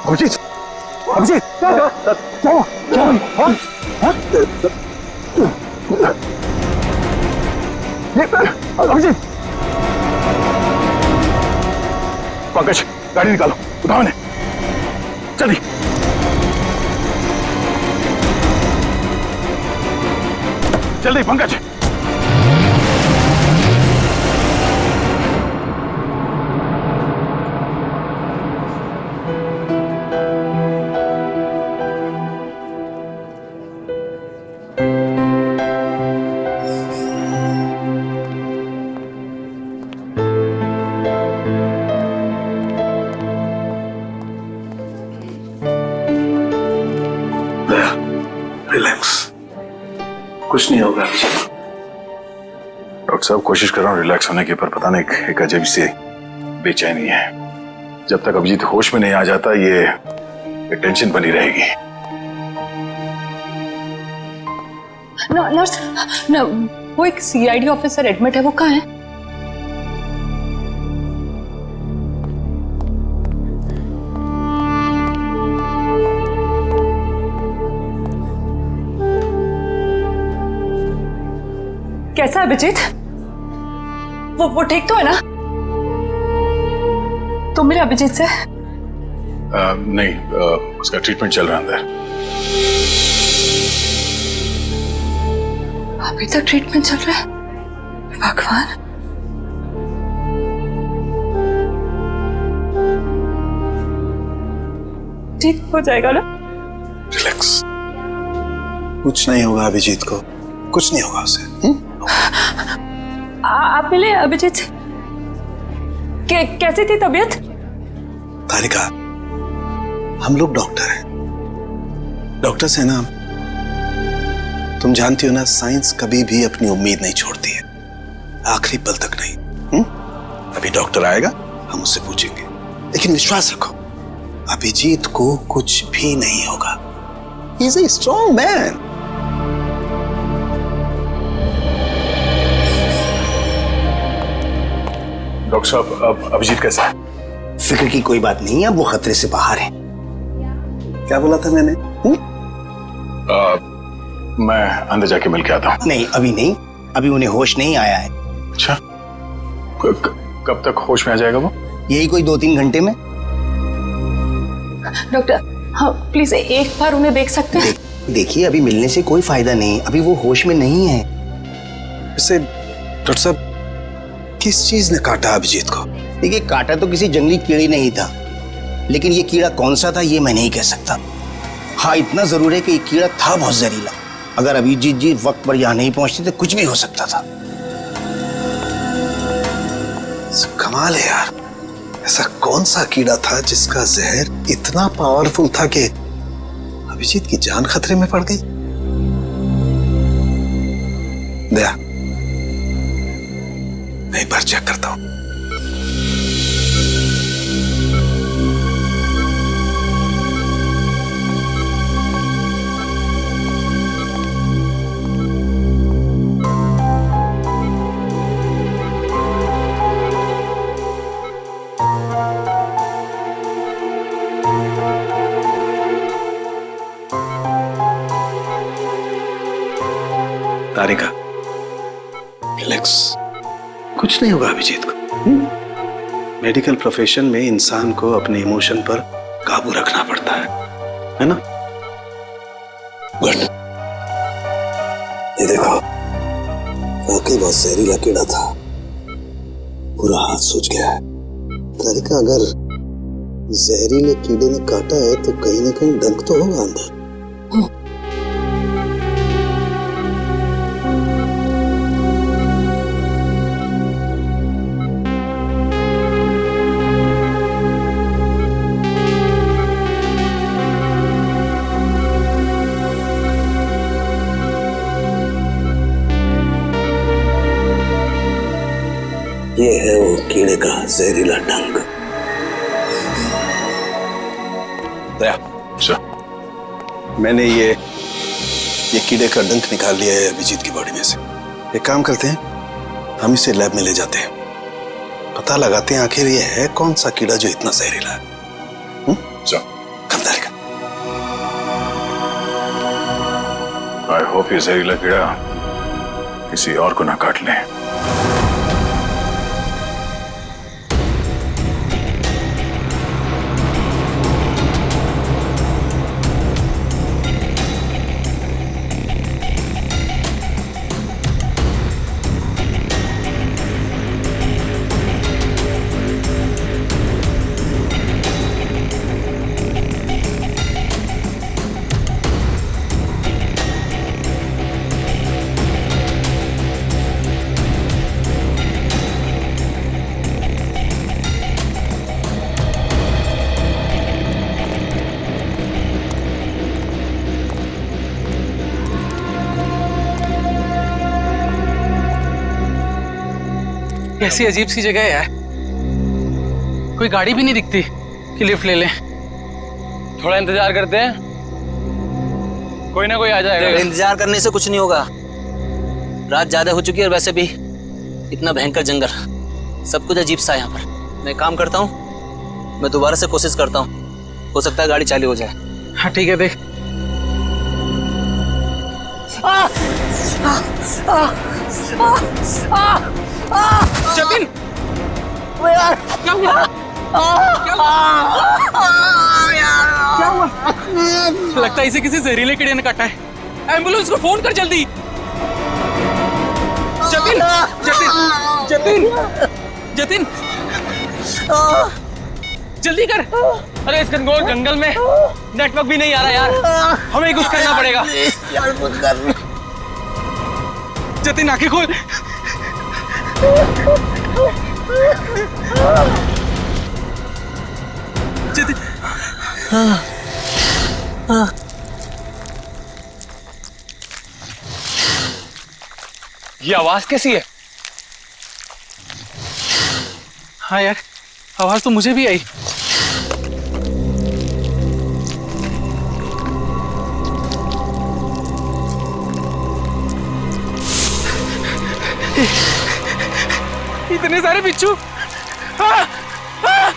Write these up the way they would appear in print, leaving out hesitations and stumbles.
अभिजीत, अभिजीत, क्या अभिजीत, पंकज गाड़ी निकालो, उठाओ ने, चलिए। जल्दी पंकज। रिलैक्स, कुछ नहीं होगा। डॉक्टर साहब कोशिश कर रहा हूँ रिलैक्स होने की, पर पता नहीं एक अजीब सी बेचैनी है। जब तक अभिजीत होश में नहीं आ जाता ये टेंशन बनी रहेगी। नर्स, वो एक सीआईडी ऑफिसर एडमिट है, वो कहाँ है? कैसा है अभिजीत? वो ठीक तो है ना? तुम मिले अभिजीत से? नहीं, उसका ट्रीटमेंट चल रहा है अंदर। अभी तक ट्रीटमेंट चल रहा है? भगवान। ठीक हो जाएगा ना? रिलैक्स। कुछ नहीं होगा अभिजीत को, कुछ नहीं होगा उसे। आप मिले अभिजीत से? कैसी थी तबीयत? तारिका, हम लोग डॉक्टर हैं, डॉक्टर्स है ना। तुम जानती हो ना, साइंस कभी भी अपनी उम्मीद नहीं छोड़ती है, आखिरी पल तक नहीं। अभी डॉक्टर आएगा, हम उससे पूछेंगे, लेकिन विश्वास रखो अभिजीत को कुछ भी नहीं होगा। He is a strong man. Doctor साहब, अब अभिजीत कैसा है? फिक्र की कोई बात नहीं है, अब वो खतरे से बाहर है। क्या बोला था मैंने? मैं अंदर जाके मिल के आता हूँ। नहीं, अभी नहीं, अभी उन्हें होश नहीं आया है। अच्छा, कब तक होश में आ जाएगा वो? यही कोई 2-3 घंटे में। डॉक्टर, हाँ प्लीज एक बार उन्हें देख सकते हैं? देखिए, अभी मिलने से कोई फायदा नहीं, अभी वो होश में नहीं है। वैसे डॉक्टर साहब, किस चीज ने काटा अभिजीत को? देखिए, काटा तो किसी जंगली कीड़े नहीं था, लेकिन ये कीड़ा कौन सा था ये मैं नहीं कह सकता। हाँ, इतना जरूर है कि ये कीड़ा था बहुत जहरीला। अगर अभिजीत जी वक्त पर यहाँ नहीं पहुंचते तो कुछ भी हो सकता था। कमाल है यार, ऐसा कौन सा कीड़ा था जिसका जहर इतना पावरफुल था कि अभिजीत की जान खतरे में पड़ गई? दया, मैं एक बार चेक करता हूं। तारिका, रिलैक्स, कुछ नहीं होगा अभिजीत को। मेडिकल प्रोफेशन में इंसान को अपने इमोशन पर काबू रखना पड़ता है ना? गुड। ये देखो, वाकई बहुत जहरीला कीड़ा था, पूरा हाथ सूज गया है। तारिका, अगर जहरीले कीड़े ने काटा है तो कहीं ना कहीं डंक तो होगा अंदर। ये है वो कीड़े का जहरीला डंक। दया, अच्छा, मैंने ये कीड़े का डंक निकाल लिया है अभिजीत की बॉडी में से। एक काम करते हैं, हम इसे लैब में ले जाते हैं, पता लगाते हैं आखिर ये है कौन सा कीड़ा जो इतना जहरीला है। अच्छा, आई होप ये जहरीला कीड़ा किसी और को ना काट ले। कैसी अजीब सी जगह है यार, कोई गाड़ी भी नहीं दिखती कि लिफ्ट ले लें। थोड़ा इंतजार करते हैं, कोई ना कोई आ जाएगा। इंतजार करने से कुछ नहीं होगा, रात ज्यादा हो चुकी है और वैसे भी इतना भयंकर जंगल, सब कुछ अजीब सा है यहाँ पर। मैं काम करता हूँ, मैं दोबारा से कोशिश करता हूँ, हो सकता है गाड़ी चालू हो जाए। हाँ ठीक है, देख। जतिन, क्या हुआ? क्या हुआ? लगता है इसे किसी जहरीले कीड़े ने काटा है। एम्बुलेंस को फोन कर जल्दी। जतिन, जतिन, जतिन, जतिन, जल्दी कर। अरे इस घनघोर जंगल में नेटवर्क भी नहीं आ रहा यार, हमें कुछ करना पड़ेगा। जतिन आंखें खोल। जतिन, ये आवाज कैसी है? हाँ यार, आवाज तो मुझे भी आई। इतने सारे बिच्छू। हाँ, हाँ।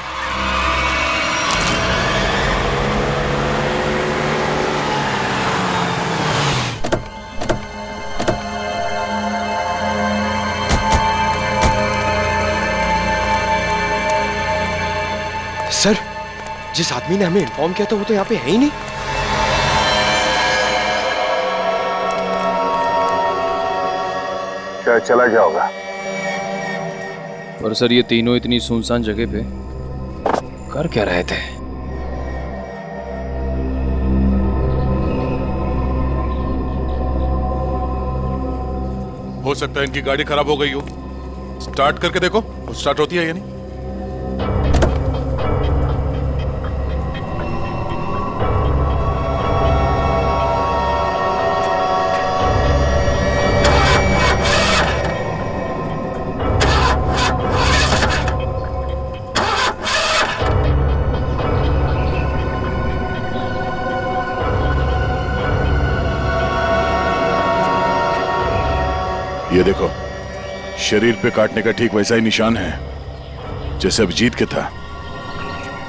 सर, जिस आदमी ने हमें इन्फॉर्म किया था वो तो यहाँ पे है ही नहीं। क्या चला गया होगा? और सर ये तीनों इतनी सुनसान जगह पे कर क्या रहे थे? हो सकता है इनकी गाड़ी खराब हो गई हो। स्टार्ट करके देखो, स्टार्ट होती है या नहीं। ये देखो, शरीर पे काटने का ठीक वैसा ही निशान है जैसे अभिजीत के था।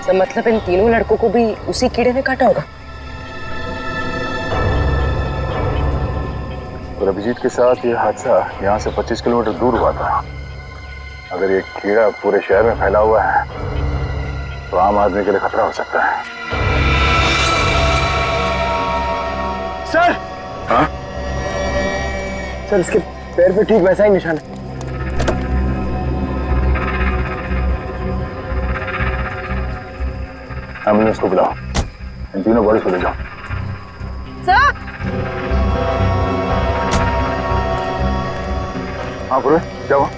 तो मतलब इन तीनों लड़कों को भी उसी कीड़े ने काटा होगा। और अभिजीत के साथ ये हादसा यहाँ से 25 किलोमीटर दूर हुआ था। अगर ये कीड़ा पूरे शहर में फैला हुआ है तो आम आदमी के लिए खतरा हो सकता है। सर, हाँ? सर इसके पैर पे ठीक वैसा ही निशान है। एम्बुलेंस को बुलाओ, इन तीनों बॉडीज को ले जाओ। सर, हाँ पूरे, क्या हुआ?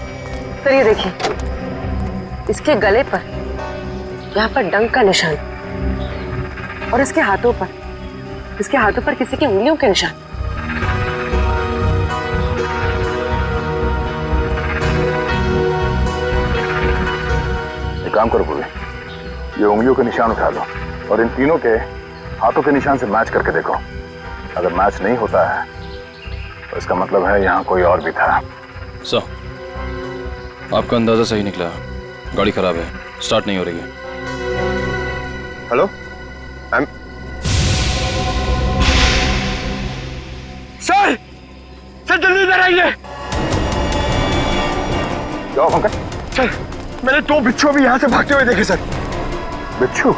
सर ये देखिए, इसके गले पर यहाँ पर डंक का निशान और इसके हाथों पर किसी की उंगलियों के निशान। एक काम करो पूरे, ये उंगलियों के निशान उठा लो और इन तीनों के हाथों के निशान से मैच करके देखो। अगर मैच नहीं होता है तो इसका मतलब है यहाँ कोई और भी था। सर, आपका अंदाजा सही निकला, गाड़ी खराब है, स्टार्ट नहीं हो रही है। हेलो, सर सर जल्दी इधर आइए। क्या हुआ पंकज? सर मैंने 2 बिच्छू भी यहाँ से भागते हुए देखे सर। बिच्छू?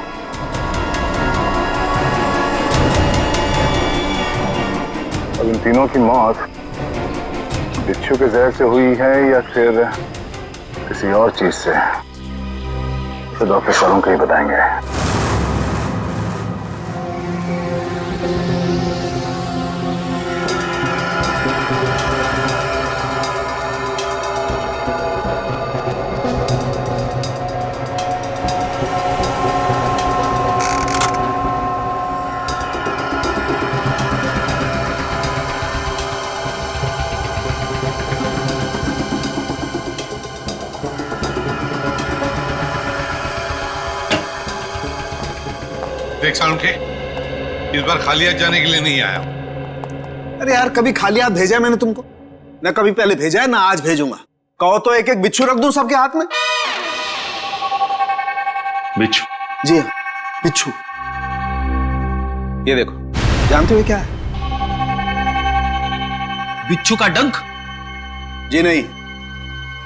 अब इन तीनों की मौत बिच्छू के जहर से हुई है या फिर किसी और चीज से, तो डॉक्टर सालों को ही बताएंगे। देख सालुंखे, इस बार खाली हाथ जाने के लिए नहीं आया। अरे यार, कभी खाली हाथ भेजा है मैंने तुमको? ना कभी पहले भेजा है, ना आज भेजूंगा। कहो तो एक एक बिच्छू रख दूं सबके हाथ में। बिच्छू? जी हाँ, बिच्छू। ये देखो, जानते हो क्या है? बिच्छू का डंक? जी नहीं,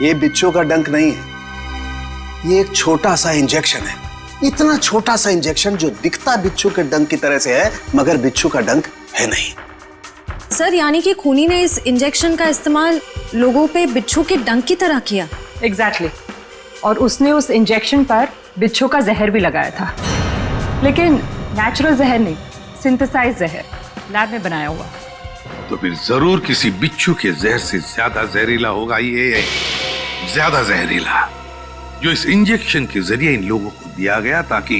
ये बिच्छू का डंक नहीं है। ये एक छोटा सा इंजेक्शन है। इतना छोटा सा इंजेक्शन जो दिखता बिच्छू के डंक की तरह से है, मगर बिच्छू का डंक है नहीं। सर, यानी कि खूनी ने इस इंजेक्शन का इस्तेमाल लोगों पे बिच्छू के डंक की तरह किया। एग्जैक्टली। और उसने उस इंजेक्शन पर बिच्छू का जहर भी लगाया था, लेकिन नेचुरल जहर नहीं, सिंथेसाइज जहर, लैब में बनाया हुआ। तो फिर जरूर किसी बिच्छू के जहर से ज्यादा जहरीला होगा ये, ज्यादा जहरीला, जो इस इंजेक्शन के जरिए इन लोगों को दिया गया ताकि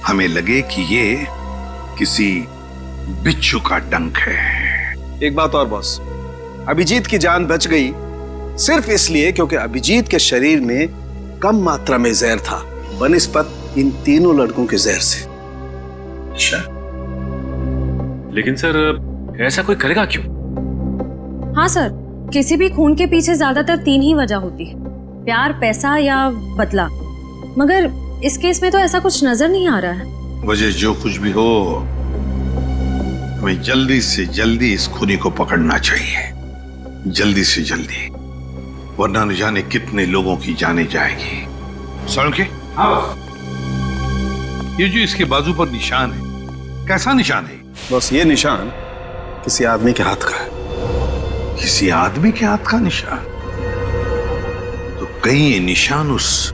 हमें लगे कि ये किसी बिच्छू का डंक है। एक बात और बॉस, अभिजीत की जान बच गई सिर्फ इसलिए क्योंकि अभिजीत के शरीर में कम मात्रा में जहर था बनिस्बत इन तीनों लड़कों के जहर से। अच्छा, लेकिन सर ऐसा कोई करेगा क्यों? हाँ सर, किसी भी खून के पीछे ज्यादातर 3 ही वजह होती है, प्यार, पैसा या बदला। मगर इस केस में तो ऐसा कुछ नजर नहीं आ रहा है। वजह जो कुछ भी हो, हमें जल्दी से जल्दी इस खूनी को पकड़ना चाहिए, जल्दी से जल्दी, वरना न जाने कितने लोगों की जाने जाएगी। सालुंखे, ये जो इसके बाजू पर निशान है, कैसा निशान है? बस ये निशान किसी आदमी के हाथ का है। किसी आदमी के हाथ का निशान? तो कहीं ये निशान उस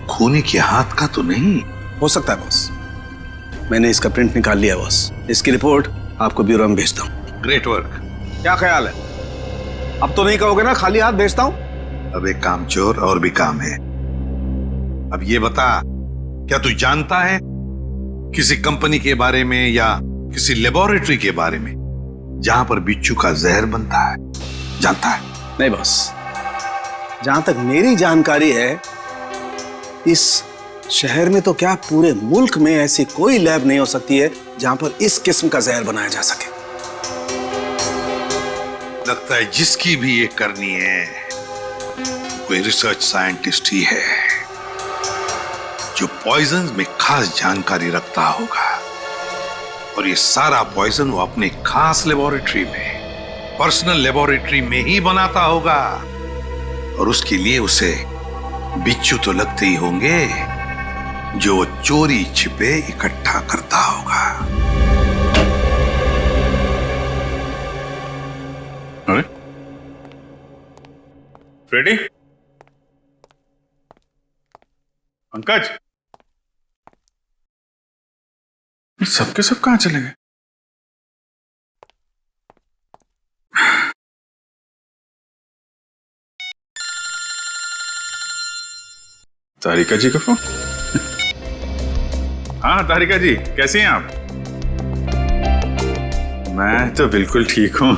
खूनी के हाथ का तो नहीं हो सकता है बॉस। मैंने इसका प्रिंट निकाल लिया बॉस। इसकी रिपोर्ट आपको ब्यूरो में भेजता हूँ। Great work. क्या ख्याल है? अब तो नहीं कहोगे ना खाली हाथ भेजता हूँ? अब एक काम चोर और भी काम है। अब ये बता, क्या तू जानता है किसी कंपनी के बारे में या किसी लेबोरेटरी के बारे में जहां पर बिच्छू का जहर बनता है? जानता है? नहीं बॉस, जहां तक मेरी जानकारी है, इस शहर में तो क्या पूरे मुल्क में ऐसी कोई लैब नहीं हो सकती है जहां पर इस किस्म का जहर बनाया जा सके। लगता है जिसकी भी ये करनी है कोई रिसर्च साइंटिस्ट ही है जो पॉइजन में खास जानकारी रखता होगा, और ये सारा पॉइजन वो अपने खास लेबोरेटरी में, पर्सनल लेबोरेटरी में ही बनाता होगा, और उसके लिए उसे बिच्छू तो लगते ही होंगे जो वो चोरी छिपे इकट्ठा करता होगा। अरे फ्रेडी, पंकज, सबके सब कहां चले गए? तारिका जी का फोन। हाँ तारिका जी, कैसी हैं आप? मैं तो बिल्कुल ठीक हूं।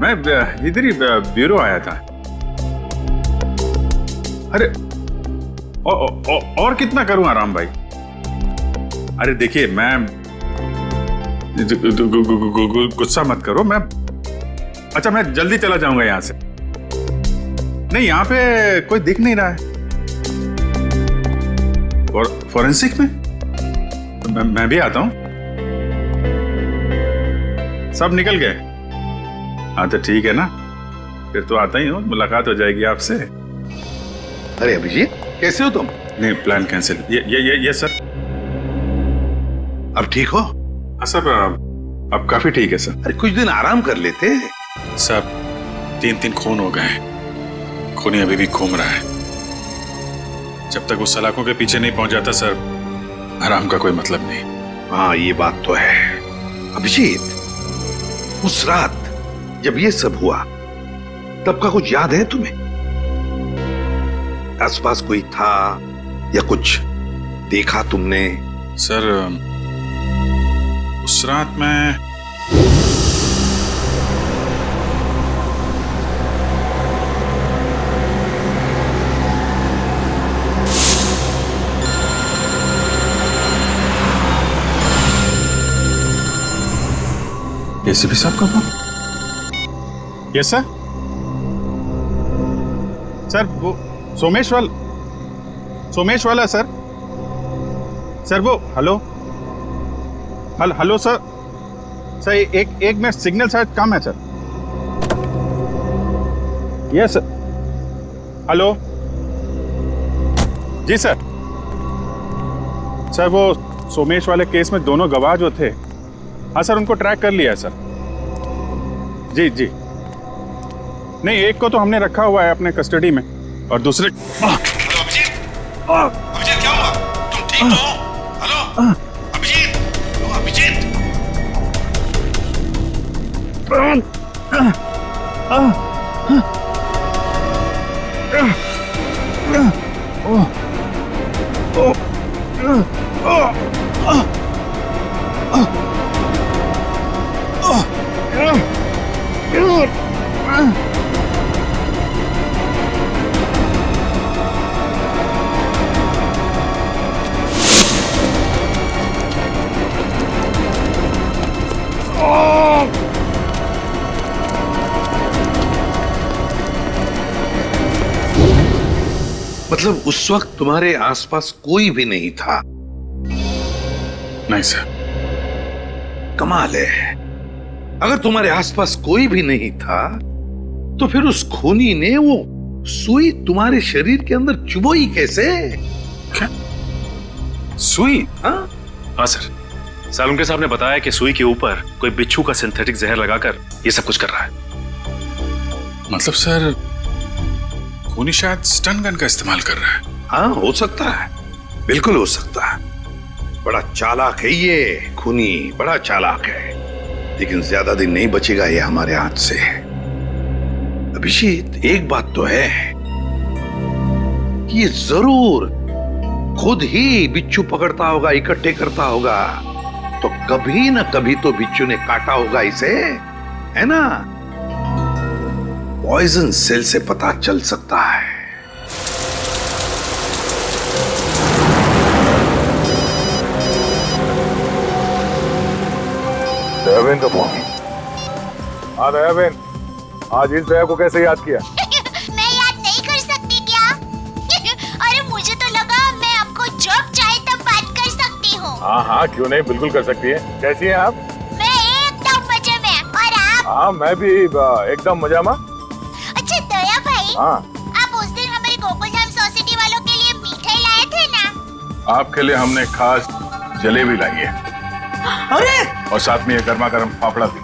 मैं इधर ही ब्यूरो आया था। अरे और कितना करूं आराम भाई? अरे देखिए, मैं गुस्सा मत करो, मैं अच्छा मैं जल्दी चला जाऊंगा यहां से। नहीं, यहां पे कोई दिख नहीं रहा है। और फॉरेंसिक में मैं भी आता हूं। सब निकल गए? हाँ तो ठीक है ना, फिर तो आता ही हूँ, मुलाकात हो जाएगी आपसे। अरे अभिजीत, कैसे हो तुम? नहीं, प्लान कैंसिल। ये सर। अब ठीक हो? हाँ सर, अब काफी ठीक है सर। अरे कुछ दिन आराम कर लेते। सर 3 खून हो गए, खूनी अभी भी घूम रहा है। जब तक वो सलाखों के पीछे नहीं पहुंच जाता सर, आराम का कोई मतलब नहीं। हाँ ये बात तो है। अभिजीत, उस रात जब ये सब हुआ तब का कुछ याद है तुम्हें? आसपास कोई था या कुछ देखा तुमने? सर उस रात मैं एसीपी साहब का फोन? Yes sir. सर वो सोमेश वाला सर। सर वो हेलो सर। सर एक मिनट, सिग्नल शायद कम है सर। Yes sir. हेलो जी सर। सर वो सोमेश वाले केस में दोनों गवाह जो थे, हाँ सर उनको ट्रैक कर लिया है सर। जी नहीं, एक को तो हमने रखा हुआ है अपने कस्टडी में और दूसरे। अभिजीत क्या हुआ? तुम ठीक तो हो? हेलो अभिजीत, मतलब उस वक्त तुम्हारे आसपास कोई भी नहीं था? नहीं सर। कमाल है, अगर तुम्हारे आसपास कोई भी नहीं था तो फिर उस खूनी ने वो सुई तुम्हारे शरीर के अंदर चुभोई कैसे? क्या सुई? हाँ सर, सालुंके साहब ने बताया कि सुई के ऊपर कोई बिच्छू का सिंथेटिक जहर लगाकर ये सब कुछ कर रहा है। मतलब सर खूनी शायद स्टन गन का इस्तेमाल कर रहा है। हाँ हो सकता है, बिल्कुल हो सकता है। बड़ा चालाक है ये खूनी, बड़ा चालाक है, लेकिन ज्यादा दिन नहीं बचेगा ये हमारे हाथ से। अभिजीत एक बात तो है कि ये जरूर खुद ही बिच्छू पकड़ता होगा, इकट्ठे करता होगा, तो कभी ना कभी तो बिच्छू ने काटा होगा इसे, है ना? पॉइजन सेल से पता चल सकता है। दयाबेन का फोन। हाँ दयाबेन, आज इस दया को कैसे याद किया? मैं याद नहीं कर सकती क्या? अरे मुझे तो लगा मैं आपको जब चाहे तब बात कर सकती हूँ। हाँ क्यों नहीं, बिल्कुल कर सकती है। कैसी हैं आप? मैं एकदम मजे में, और आप? हाँ मैं भी एकदम मजा में। अच्छा दया भाई, हाँ आप उस दिन हमारे गोकुलधाम सोसाइटी वालों के लिए मिठाई लाए थे ना? आपके लिए हमने खास जलेबी लाई है। अरे और साथ में ये गर्मा गर्म फाफड़ा भी।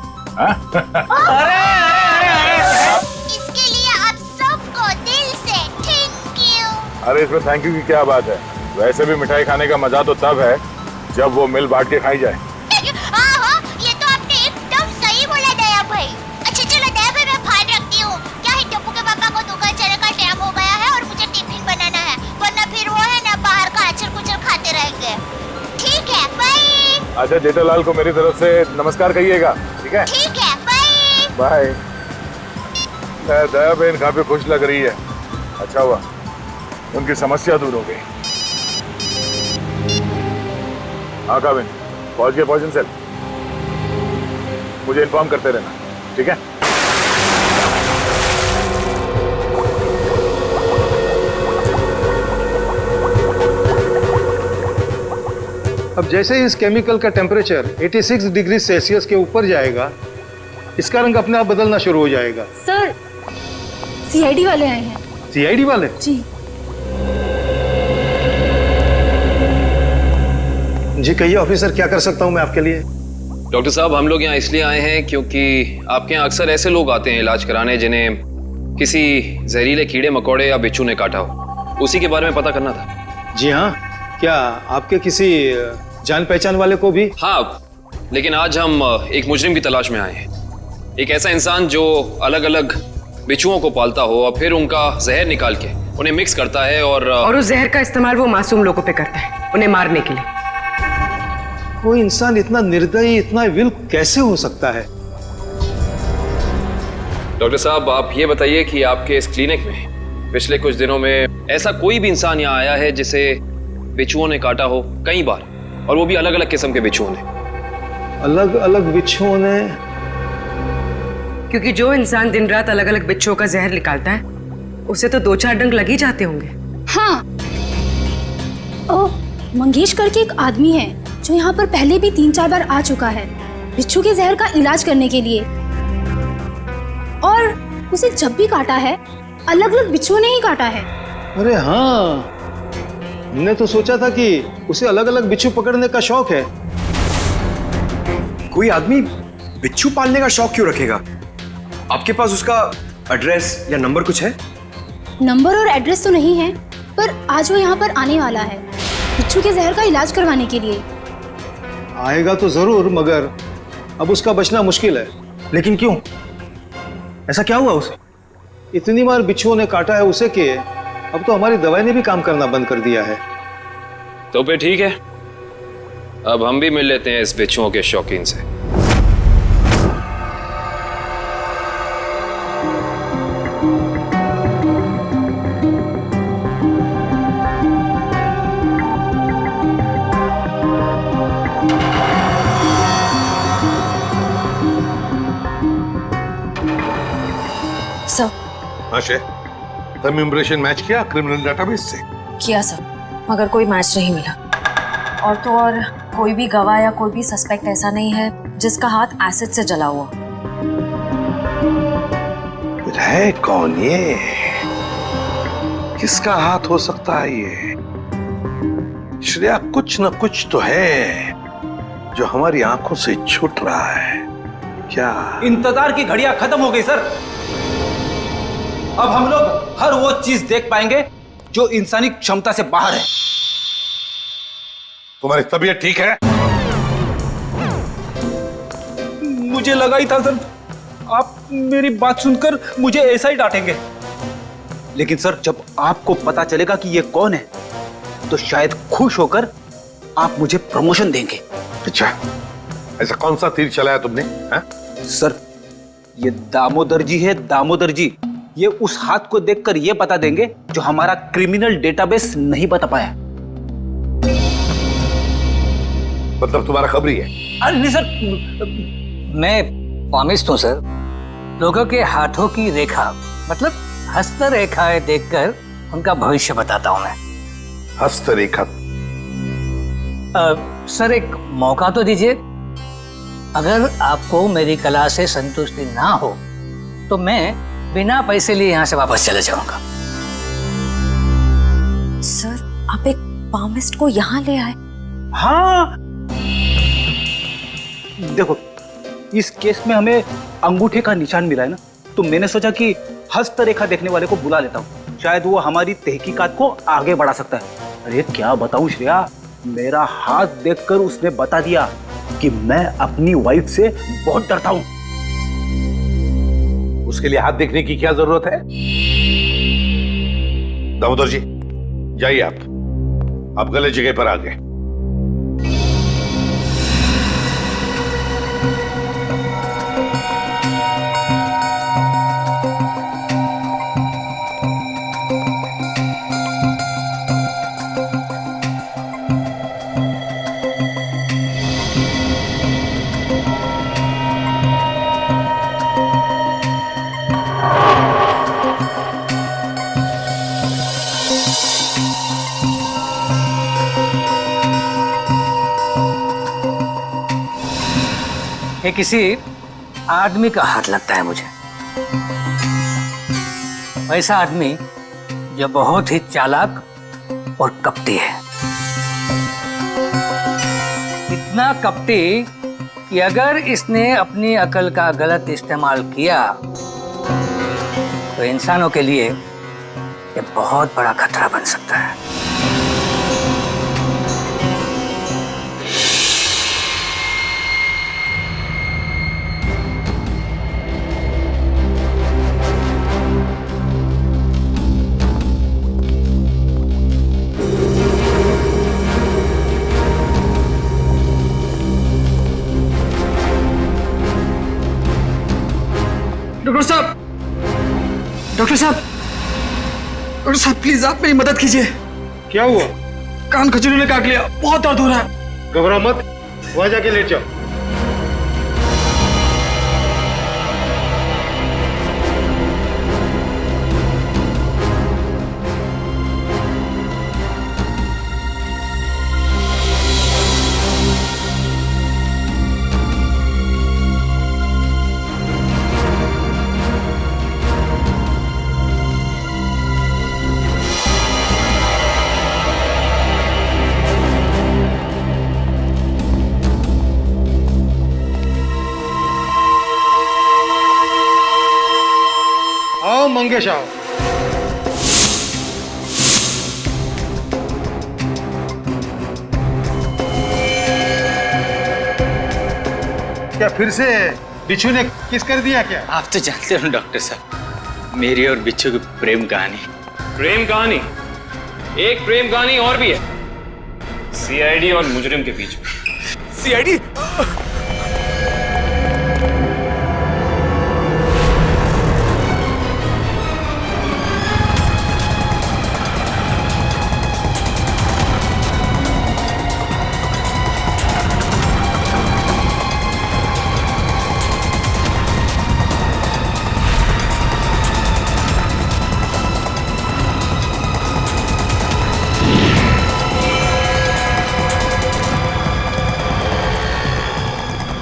इसके लिए आप सबको दिल से थैंक यू। अरे इसमें थैंक यू की क्या बात है? वैसे भी मिठाई खाने का मजा तो तब है जब वो मिल बांट के खाई जाए। हाँ, ये तो आपने एकदम सही बोला दया भाई। अच्छा चलो दया भाई, मैं फोन रखती हूँ। क्या है, टप्पू के पापा को दुकान चलने का टाइम हो गया है और मुझे टिफिन बनाना है, वरना फिर वो है ना बाहर का अचर कुचर खाते रहेंगे। ठीक है, बाय। अच्छा जेठालाल को मेरी तरफ से नमस्कार कहिएगा, ठीक है? ठीक है, बाय। बाय। दया बहन काफी खुश लग रही है। अच्छा हुआ उनकी समस्या दूर हो गई। हाँ काबिन, पहुंच गए पॉइजन सेल। मुझे इन्फॉर्म करते रहना, ठीक है? अब जैसे ही इस केमिकल का टेम्परेचर 86 डिग्री सेल्सियस के ऊपर जाएगा इसका रंग अपने आप बदलना शुरू हो जाएगा। सर, सीआईडी वाले आए हैं। सीआईडी वाले? जी जी कहिए ऑफिसर, क्या कर सकता हूँ मैं आपके लिए? डॉक्टर साहब, हम लोग यहाँ इसलिए आए हैं क्योंकि आपके यहाँ अक्सर ऐसे लोग आते हैं इलाज कराने जिन्हें किसी जहरीले कीड़े मकोड़े या बिच्छू ने काटा हो। उसी के बारे में पता करना था। जी हाँ, क्या आपके किसी जान पहचान वाले को भी? हाँ, लेकिन आज हम एक मुजरिम की तलाश में आए हैं। एक ऐसा इंसान जो अलग अलग बिच्छुओं को पालता हो और फिर उनका जहर निकाल के उन्हें मिक्स करता है और उस जहर का इस्तेमाल वो मासूम लोगों पे करता है, उन्हें मारने के लिए। कोई इंसान इतना निर्दयी, इतना विल कैसे हो सकता है? डॉक्टर साहब, आप ये बताइए कि आपके इस क्लिनिक में पिछले कुछ दिनों में ऐसा कोई भी इंसान यहाँ आया है जिसे बिच्छुओं ने काटा हो कई बार, और वो भी अलग अलग किस्म के बिच्छुओं ने? अलग अलग बिच्छुओं ने? क्योंकि जो इंसान दिन रात अलग अलग बिच्छुओं का जहर निकालता है उसे तो 2-4 डंक लग ही जाते होंगे। हाँ, ओ मंगेश करके एक आदमी है जो यहाँ पर पहले भी 3-4 बार आ चुका है बिच्छू के जहर का इलाज करने के लिए, और उसे जब भी काटा है अलग अलग बिच्छुओं ने ही काटा है। अरे हाँ, हमने तो सोचा था कि उसे अलग अलग बिच्छू पकड़ने का शौक है। कोई आदमी बिच्छू पालने का शौक क्यों रखेगा? आपके पास उसका एड्रेस या नंबर कुछ है? नंबर और एड्रेस तो नहीं है, पर आज वो यहाँ पर आने वाला है बिच्छू के जहर का इलाज करवाने के लिए। आएगा तो जरूर, मगर अब उसका बचना मुश्किल है। लेकिन क्यों? ऐसा क्या हुआ उसे? इतनी बार बिच्छुओं ने काटा है उसे कि अब तो हमारी दवाई ने भी काम करना बंद कर दिया है। तो फिर ठीक है, अब हम भी मिल लेते हैं इस बिच्छुओं के शौकीन से। आशे, तुम इम्प्रेशन मैच किया क्रिमिनल डेटाबेस से? किया सर, मगर कोई मैच नहीं मिला। और तो और कोई भी गवाह या कोई भी सस्पेक्ट ऐसा नहीं है जिसका हाथ एसिड से जला हुआ। है कौन ये? किसका हाथ हो सकता है ये? श्रेया, कुछ न कुछ तो है जो हमारी आंखों से छूट रहा है। क्या? इंतजार की घड़ियां खत्म हो गई सर। अब हम लोग हर वो चीज देख पाएंगे जो इंसानी क्षमता से बाहर है। तुम्हारी तबीयत ठीक है? मुझे लगा ही था सर, आप मेरी बात सुनकर मुझे ऐसा ही डांटेंगे, लेकिन सर जब आपको पता चलेगा कि ये कौन है तो शायद खुश होकर आप मुझे प्रमोशन देंगे। अच्छा, ऐसा कौन सा तीर चलाया तुमने? हा? सर ये दामोदर जी है, दामोदर जी। ये उस हाथ को देखकर ये बता देंगे जो हमारा क्रिमिनल डेटाबेस नहीं बता पाया। मतलब तुम्हारा खबरी है? अरे नहीं सर, मैं पामिस्ट हूं सर। लोगों के हाथों की रेखा मतलब हस्तरेखाएं देखकर उनका भविष्य बताता हूं मैं। हस्तरेखा? सर एक मौका तो दीजिए। अगर आपको मेरी कला से संतुष्टि ना हो तो मैं बिना पैसे लिए यहाँ से वापस चले जाऊंगा। सर आप एक पामिस्ट को यहाँ ले आए? हाँ, देखो इस केस में हमें अंगूठे का निशान मिला है ना, तो मैंने सोचा कि हस्तरेखा देखने वाले को बुला लेता हूँ, शायद वो हमारी तहकीकात को आगे बढ़ा सकता है। अरे क्या बताऊं श्रेया, मेरा हाथ देखकर उसने बता दिया कि मैं अपनी वाइफ से बहुत डरता हूं। उसके लिए हाथ देखने की क्या जरूरत है? दामोदर जी जाइए, आप गलत जगह पर आ गए। ये किसी आदमी का हाथ लगता है मुझे। ऐसा आदमी जो बहुत ही चालाक और कपटी है। इतना कपटी कि अगर इसने अपनी अकल का गलत इस्तेमाल किया तो इंसानों के लिए ये बहुत बड़ा खतरा बन सकता है। डॉक्टर साहब, डॉक्टर साहब, डॉक्टर साहब प्लीज आप मेरी मदद कीजिए। क्या हुआ? कान खजूरी ने काट लिया, बहुत दर्द हो रहा है। घबराओ मत, वहां जाके लेट जाओ। आओ मंगेश आओ। क्या फिर से बिच्छू ने किस कर दिया क्या? आप तो जानते हो डॉक्टर साहब, मेरी और बिच्छू की प्रेम कहानी। प्रेम कहानी? एक प्रेम कहानी और भी है, सीआईडी और मुजरिम के बीच में। सीआईडी?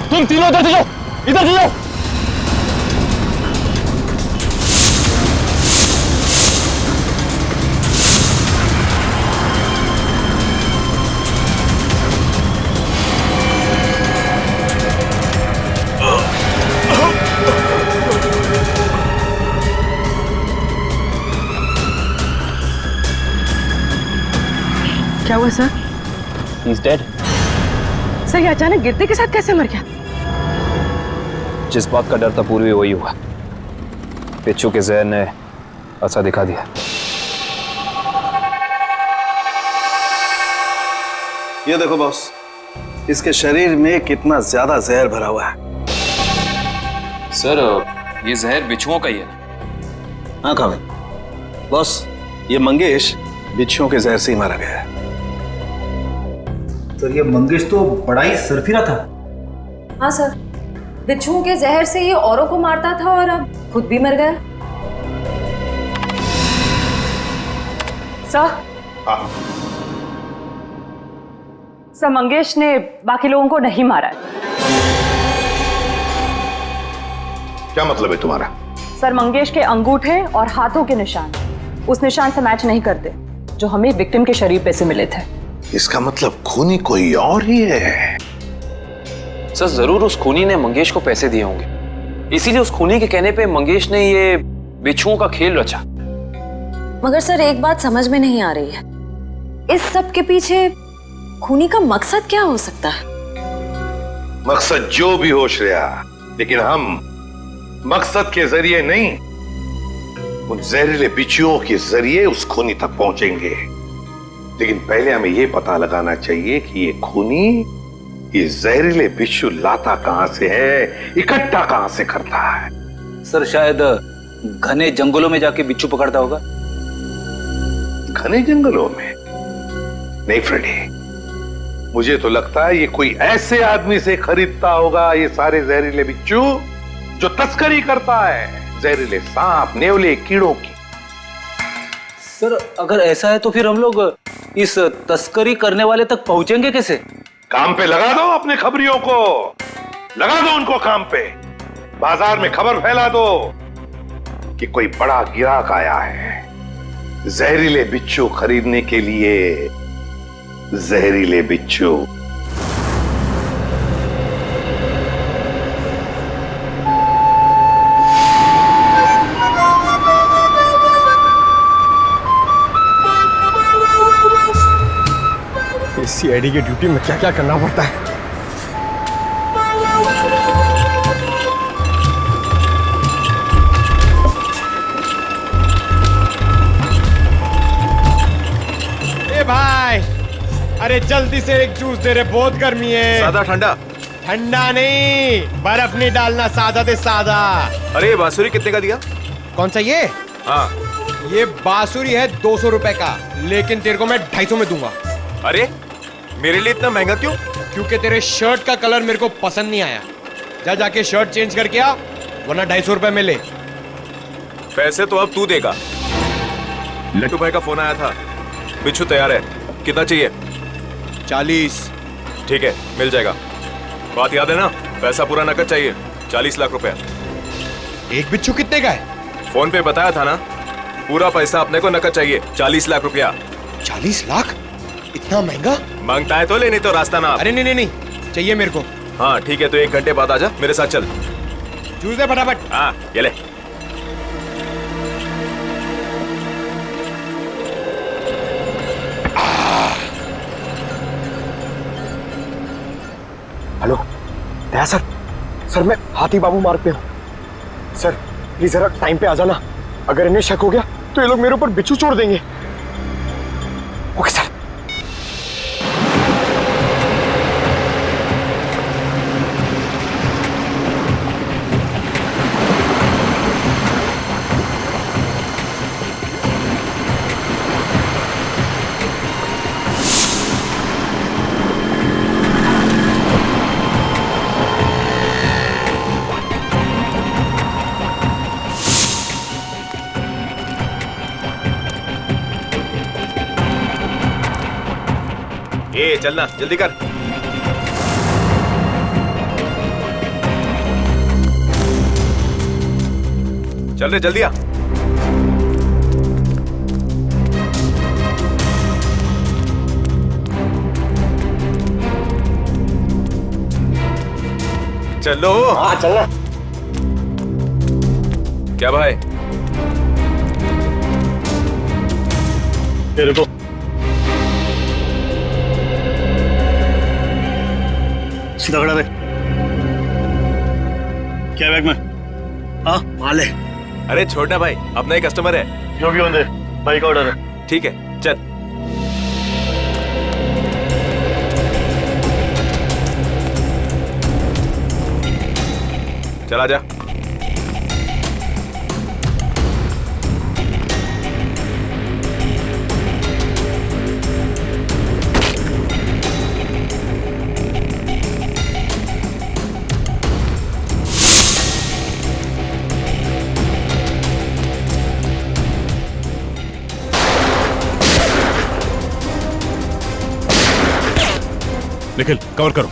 तुम तीनों इधर जाओ, इधर जाओ। क्या हुआ sir? He is dead. Sir ये अचानक गिरते के साथ कैसे मर गया? जिस बात का डर था पूर्वी वही हुआ। बिच्छू के जहर ने असर दिखा दिया। ये देखो बॉस, इसके शरीर में कितना ज्यादा जहर भरा हुआ है। सर ये जहर बिच्छुओं का ही है। हाँ कामिल बॉस, ये मंगेश बिच्छुओं के जहर से ही मारा गया है। सर ये मंगेश तो बड़ा ही सरफिरा था। हाँ सर, बिच्छुओं के जहर से ये औरों को मारता था और अब खुद भी मर गया। सर, सर मंगेश ने बाकी लोगों को नहीं मारा है। क्या मतलब है तुम्हारा? सर मंगेश के अंगूठे और हाथों के निशान उस निशान से मैच नहीं करते जो हमें विक्टिम के शरीर पे से मिले थे। इसका मतलब खूनी कोई और ही है। सर जरूर उस खूनी ने मंगेश को पैसे दिए होंगे, इसीलिए उस खूनी के कहने पे मंगेश ने ये बिच्छुओं का खेल रचा। मगर सर एक बात समझ में नहीं आ रही है, इस सब के पीछे खूनी का मकसद क्या हो सकता है? मकसद जो भी हो श्रेया, लेकिन हम मकसद के जरिए नहीं, उन जहरीले बिच्छुओं के जरिए उस खूनी तक पहुंचेंगे। लेकिन पहले हमें यह पता लगाना चाहिए कि ये खूनी ये जहरीले बिच्छू लाता कहां से है, इकट्ठा कहां से करता है। सर शायद घने जंगलों में जाके बिच्छू पकड़ता होगा। घने जंगलों में? नहीं फ्रेडी, मुझे तो लगता है ये कोई ऐसे आदमी से खरीदता होगा ये सारे जहरीले बिच्छू जो तस्करी करता है, जहरीले सांप, नेवले, कीड़ों की। सर अगर ऐसा है तो फिर हम लोग इस तस्करी करने वाले तक पहुंचेंगे कैसे? काम पे लगा दो अपने खबरियों को, लगा दो उनको काम पे। बाजार में खबर फैला दो कि कोई बड़ा गिराक आया है जहरीले बिच्छू खरीदने के लिए। जहरीले बिच्छू। सीआईडी की ड्यूटी में क्या क्या करना पड़ता है। ए भाई, अरे जल्दी से एक जूस दे रहे, बहुत गर्मी है। सादा ठंडा? ठंडा नहीं, बर्फ नहीं डालना, सादा दे सादा। अरे ये बांसुरी कितने का दिया? कौन सा ये? हाँ ये बांसुरी है 200 रुपए का, लेकिन तेरे को मैं 250 में दूंगा। अरे मेरे लिए इतना महंगा क्यों? क्योंकि तेरे शर्ट का कलर मेरे को पसंद नहीं आया। जा जाके शर्ट चेंज करके आ, वरना 250 रुपए में ले। पैसे तो अब तू देगा। लट्टू भाई का फोन आया था, बिच्छू तैयार है। कितना चाहिए? 40। ठीक है, मिल जाएगा। बात याद है ना, पैसा पूरा नकद चाहिए। 40 लाख रुपया। एक बिच्छू कितने का है? फोन पे बताया था ना, पूरा पैसा अपने को नकद चाहिए। 40 लाख रुपया। 40 लाख? इतना महंगा? मांगता है तो ले, नहीं तो रास्ता ना। अरे नहीं नहीं नहीं, चाहिए मेरे को। हाँ ठीक है, तो 1 घंटे बाद आजा, मेरे साथ चल। जूस दे फटाफट। हाँ ये ले। हेलो दया सर, सर मैं हाथी बाबू मार्ग पे हूँ। सर प्लीज जरा टाइम पे आ जाना, अगर इन्हें शक हो गया तो ये लोग मेरे ऊपर बिच्छू छोड़ देंगे। Okay sir. ए चलना, जल्दी कर। चल रे, जल्दी आ। चलो। हाँ चलना। क्या भाई? ये रुको। सीधा खड़ा रहे। क्या बैग में? हाँ माल है। अरे छोड़ना भाई, अपना ही कस्टमर है। जो भी होने, भाई का ऑर्डर है। ठीक है चल। चला जा। निखिल कवर करो।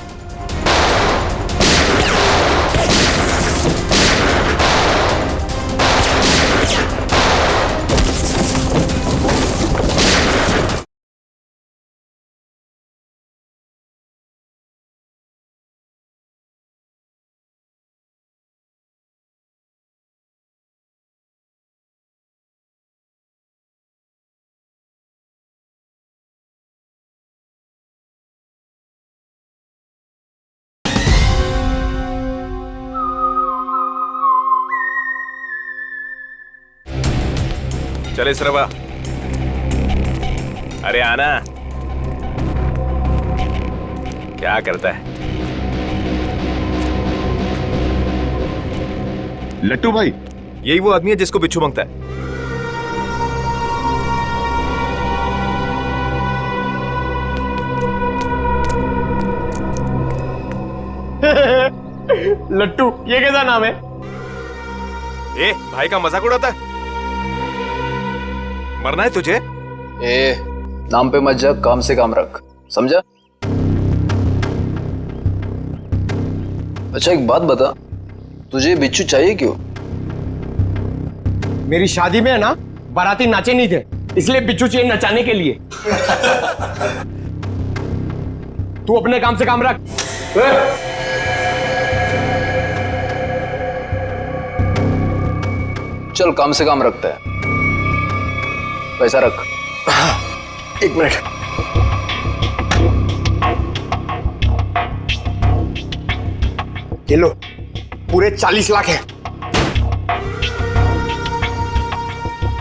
चले सरवा। अरे आना। क्या करता है? लट्टू भाई, यही वो आदमी है जिसको बिच्छू मांगता है। लट्टू, ये कैसा नाम है? ए भाई का मजाक उड़ाता है? मरना है तुझे? ए नाम पे मत जा, काम से काम रख, समझा? अच्छा एक बात बता, तुझे बिच्छू चाहिए क्यों? मेरी शादी में है ना, बाराती नाचे नहीं थे, इसलिए बिच्छू चाहिए नचाने के लिए। तू अपने काम से काम रख। चल काम से काम रखता है, पैसा रख। एक मिनट। ये लो, पूरे 40 लाख है।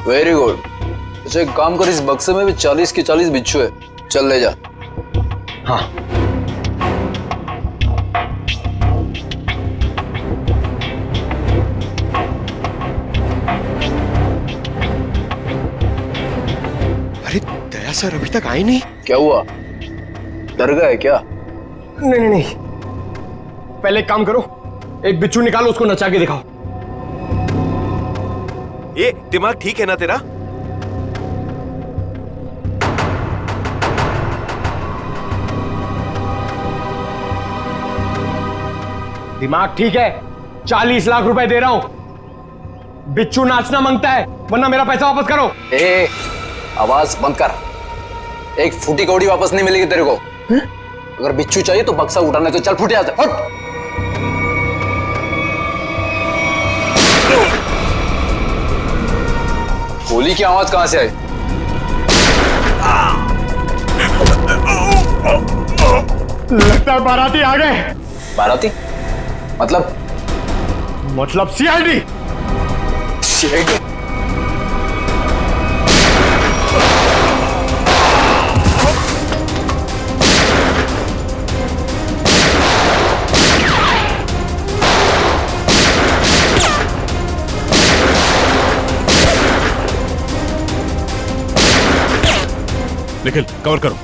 Very good. अच्छा एक काम कर, इस बक्से में भी 40 के 40 बिच्छू है, चल ले जा। हाँ। अरे दया सर अभी तक आए नहीं। क्या हुआ, डर गए क्या? नहीं नहीं नहीं, पहले एक काम करो, एक बिच्छू निकालो, उसको नचा के दिखाओ। ये दिमाग ठीक है ना तेरा? दिमाग ठीक है, 40 लाख रुपए दे रहा हूं। बिच्छू नाचना मांगता है, वरना मेरा पैसा वापस करो। ए, आवाज बंद कर। एक फूटी कौड़ी वापस नहीं मिलेगी तेरे को। अगर बिच्छू चाहिए तो बक्सा उठाने, तो चल फूटे आते। हट। गोली की आवाज कहां से आई? लगता है बाराती आ गए। बाराती? मतलब सीआईडी। सीआईडी? निखिल कवर करो।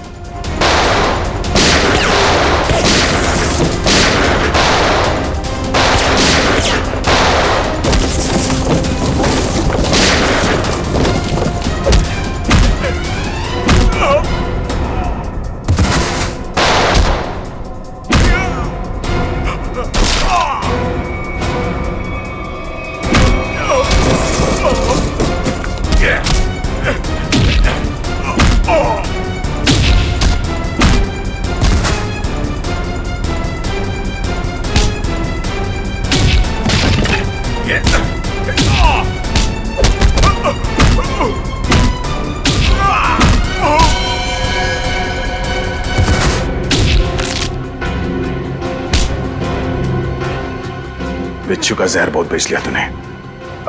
बिच्छू का जहर बहुत बेच लिया तूने,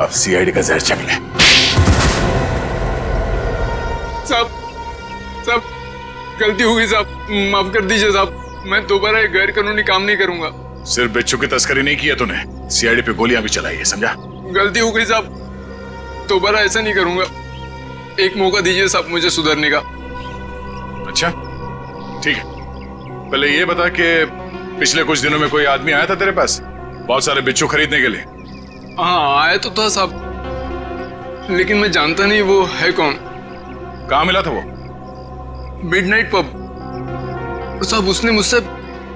अब सीआईडी का जहर चख ले। साहब गलती हो गई साहब, माफ कर दीजिए साहब, मैं दोबारा एक गैर कानूनी काम नहीं करूंगा। सिर्फ बिच्छू की तस्करी नहीं किया तूने, सीआईडी पे गोलियां भी चलाई है, समझा? गलती हो गई साहब, दोबारा ऐसा नहीं करूंगा। एक मौका दीजिए साहब मुझे सुधरने का। अच्छा ठीक है, पहले ये बता कि पिछले कुछ दिनों में कोई आदमी आया था तेरे पास बहुत सारे बिच्छू खरीदने के लिए? हाँ आया तो था साहब, लेकिन मैं जानता नहीं वो है कौन। कहाँ मिला था वो? मिडनाइट पब साहब, उसने मुझसे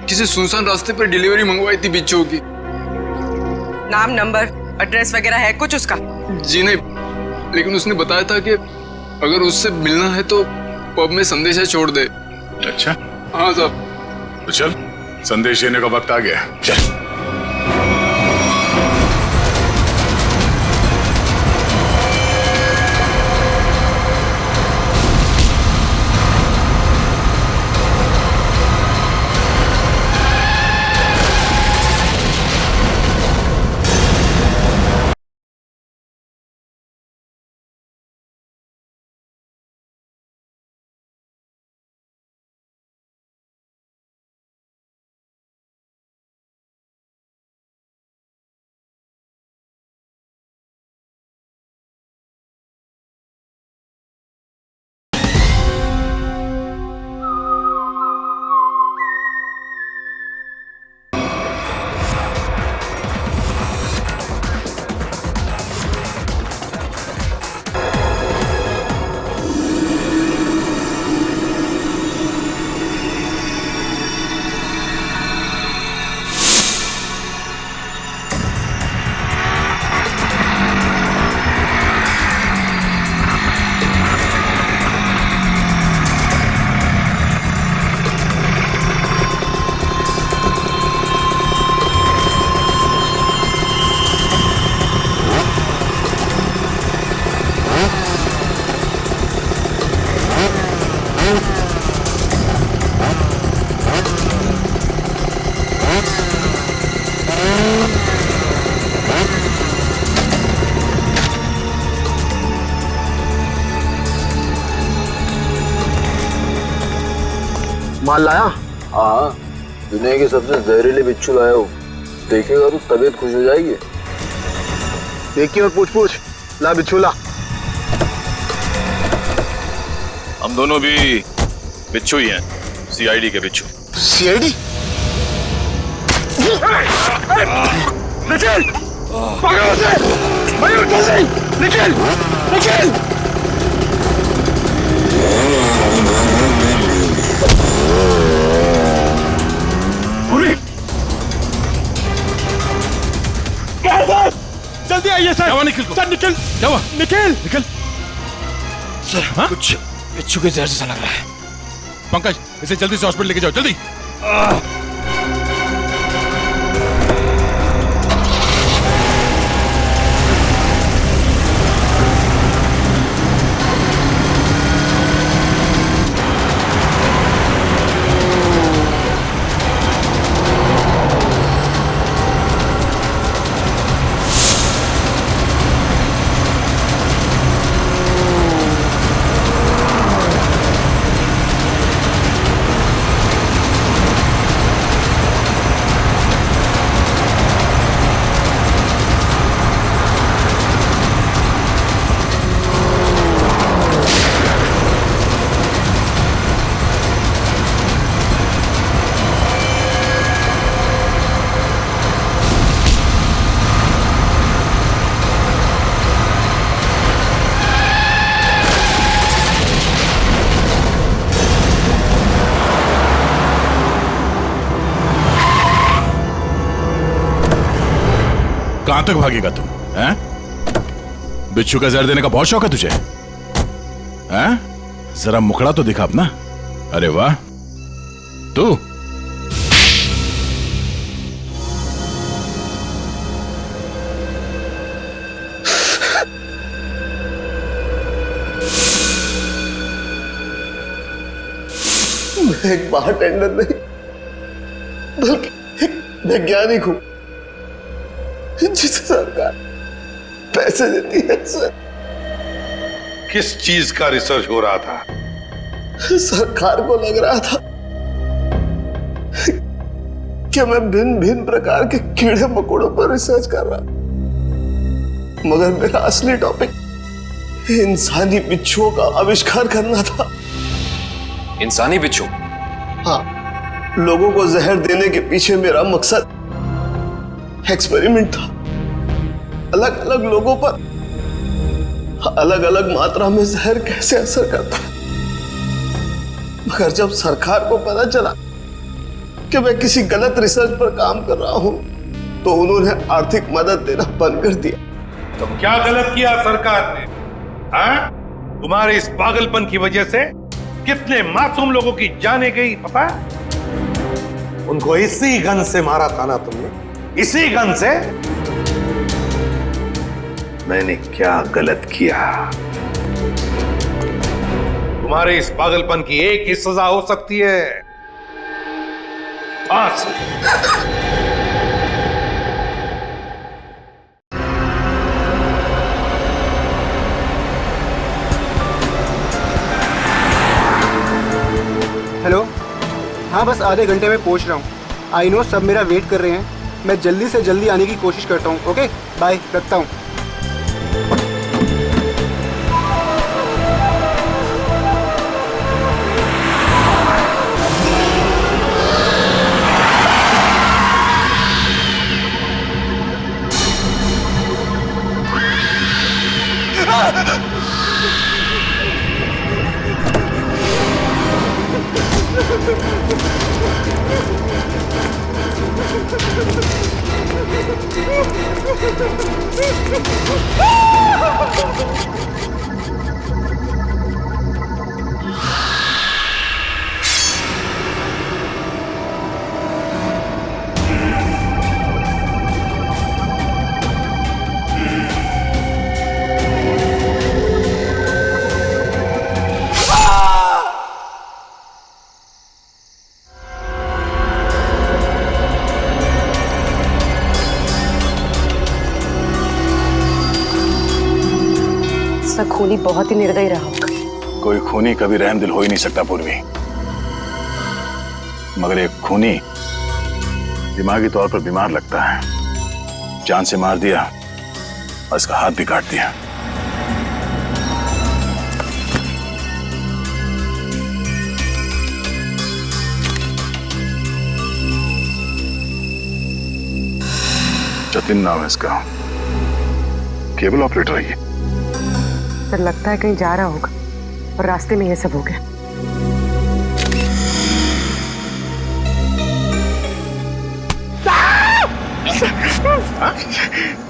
किसी सुनसान रास्ते पर डिलीवरी मंगवाई थी बिच्छू की। नाम नंबर एड्रेस वगैरह है कुछ उसका? जी नहीं, लेकिन उसने बताया था कि अगर उससे मिलना है तो पब में संदेशा छोड़ दे। अच्छा हाँ साहब। तो चल, संदेश देने का वक्त आ गया, चल। माल लाया? हाँ, दुनिया के सबसे जहरीले बिच्छू लाया हूँ। देखेगा तो तबीयत खुश हो जाएगी। देखिए और पूछ ला बिच्छू ला। हम दोनों भी बिच्छू ही हैं, सीआईडी के बिच्छू। सीआईडी? निखिल! पकड़ो उसे! मयूर जल्दी! निखिल! सर जल्दी आइए सर। क्या हुआ निखिल को? सर निखिल! क्या हुआ? निखिल! सर हाँ? कुछ बिच्छू के जहर जैसा लग रहा है। पंकज, इसे जल्दी से हॉस्पिटल लेके जाओ, जल्दी। कहां तक भागेगा तू? हैं? बिच्छू का जहर देने का बहुत शौक है तुझे? हैं? जरा मुखड़ा तो दिखा अपना। अरे वाह, तू मैं एक बारटेंडर नहीं बल्कि एक वैज्ञानिक हूं जिसे सरकार पैसे देती है। सर, किस चीज का रिसर्च हो रहा था? सरकार को लग रहा था कि मैं भिन्न भिन्न प्रकार के कीड़े मकोड़ों पर रिसर्च कर रहा, मगर मेरा असली टॉपिक इंसानी बिच्छुओं का आविष्कार करना था। इंसानी बिच्छू? हाँ, लोगों को जहर देने के पीछे मेरा मकसद एक्सपेरिमेंट था। अलग अलग लोगों पर अलग अलग मात्रा में जहर कैसे असर करता है। मगर जब सरकार को पता चला कि मैं किसी गलत रिसर्च पर काम कर रहा हूं, तो उन्होंने आर्थिक मदद देना बंद कर दिया। तो क्या गलत किया सरकार ने? हाँ? तुम्हारे इस पागलपन की वजह से कितने मासूम लोगों की जाने गई पता है? उनको इसी गन से मारा था ना तुमने? इसी गन से? मैंने क्या गलत किया? तुम्हारे इस पागलपन की एक ही सजा हो सकती है, फांसी। हेलो, हाँ बस आधे घंटे में पहुंच रहा हूँ। आई नो सब मेरा वेट कर रहे हैं। मैं जल्दी से जल्दी आने की कोशिश करता हूँ। ओके बाय, रखता हूँ। उसका खूनी बहुत ही निर्दयी रहा होगा। कोई खूनी कभी रहमदिल हो ही नहीं सकता पूर्वी, मगर एक खूनी दिमागी तौर पर बीमार लगता है। जान से मार दिया और इसका हाथ भी काट दिया। जतिन नाम है इसका, केबल ऑपरेटर है ये। सर लगता है कहीं जा रहा होगा और रास्ते में ये सब हो गया।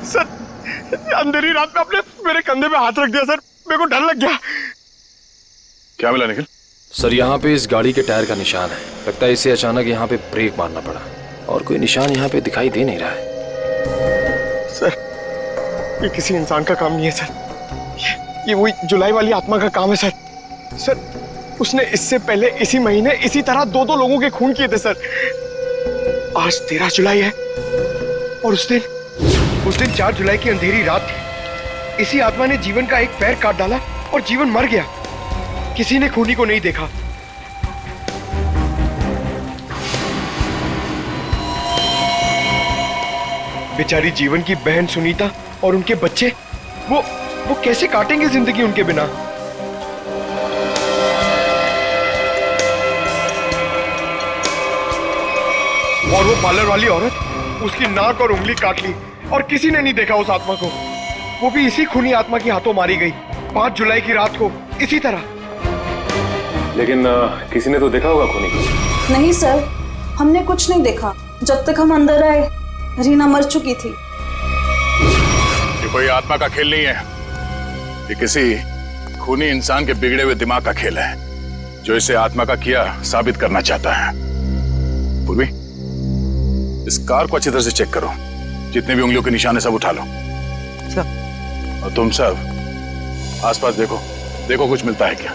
सर अंधेरी रात में आपने मेरे कंधे पे हाथ रख दिया सर, मेरे को डर लग गया। क्या मिला निखिल? सर यहाँ पे इस गाड़ी के टायर का निशान है। लगता है इसे अचानक यहाँ पे ब्रेक मारना पड़ा और कोई निशान यहाँ पे दिखाई दे नहीं रहा है। सर ये किसी इंसान का काम नहीं है सर, ये वही जुलाई वाली आत्मा का काम है सर। सर उसने इससे पहले इसी महीने इसी तरह 2-2 लोगों के खून किए थे सर। आज 13 जुलाई है और उस दिन 4 जुलाई की अंधेरी रात थी। इसी आत्मा ने जीवन का एक पैर काट डाला और जीवन मर गया। किसी ने खूनी को नहीं देखा। बेचारी जीवन की बहन सुनीता और उनके बच्चे, वो कैसे काटेंगे जिंदगी उनके बिना। और वो पार्लर वाली औरत, उसकी नाक और उंगली काट ली और किसी ने नहीं देखा उस आत्मा को। वो भी इसी खूनी आत्मा के हाथों मारी गई 5 जुलाई की रात को इसी तरह। लेकिन किसी ने तो देखा होगा खूनी को। नहीं सर, हमने कुछ नहीं देखा। जब तक हम अंदर आए रीना मर चुकी थी। ये कोई आत्मा का खेल नहीं है, ये किसी खूनी इंसान के बिगड़े हुए दिमाग का खेल है जो इसे आत्मा का किया साबित करना चाहता है। पूर्वी, इस कार को अच्छी तरह से चेक करो, जितने भी उंगलियों के निशान है सब उठा लो। और तुम सब आसपास देखो कुछ मिलता है क्या।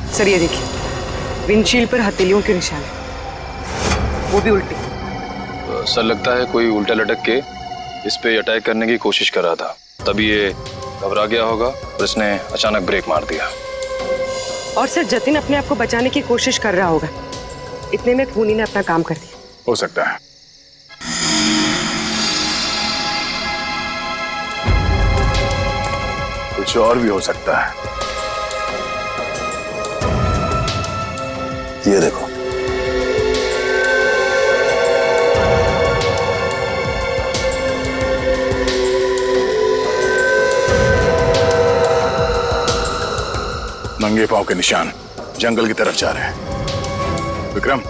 सर ये देखिए, विंडशील्ड पर हथेलियों के निशान है, वो भी उल्टी। सर लगता है कोई उल्टा लटक के इस पे अटैक करने की कोशिश कर रहा था, तभी ये घबरा गया होगा और इसने अचानक ब्रेक मार दिया। और सर जतिन अपने आप को बचाने की कोशिश कर रहा होगा, इतने में खूनी ने अपना काम कर दिया। हो सकता है। कुछ और भी हो सकता है। ये देखो, नंगे पांव के निशान जंगल की तरफ जा रहे हैं। विक्रम,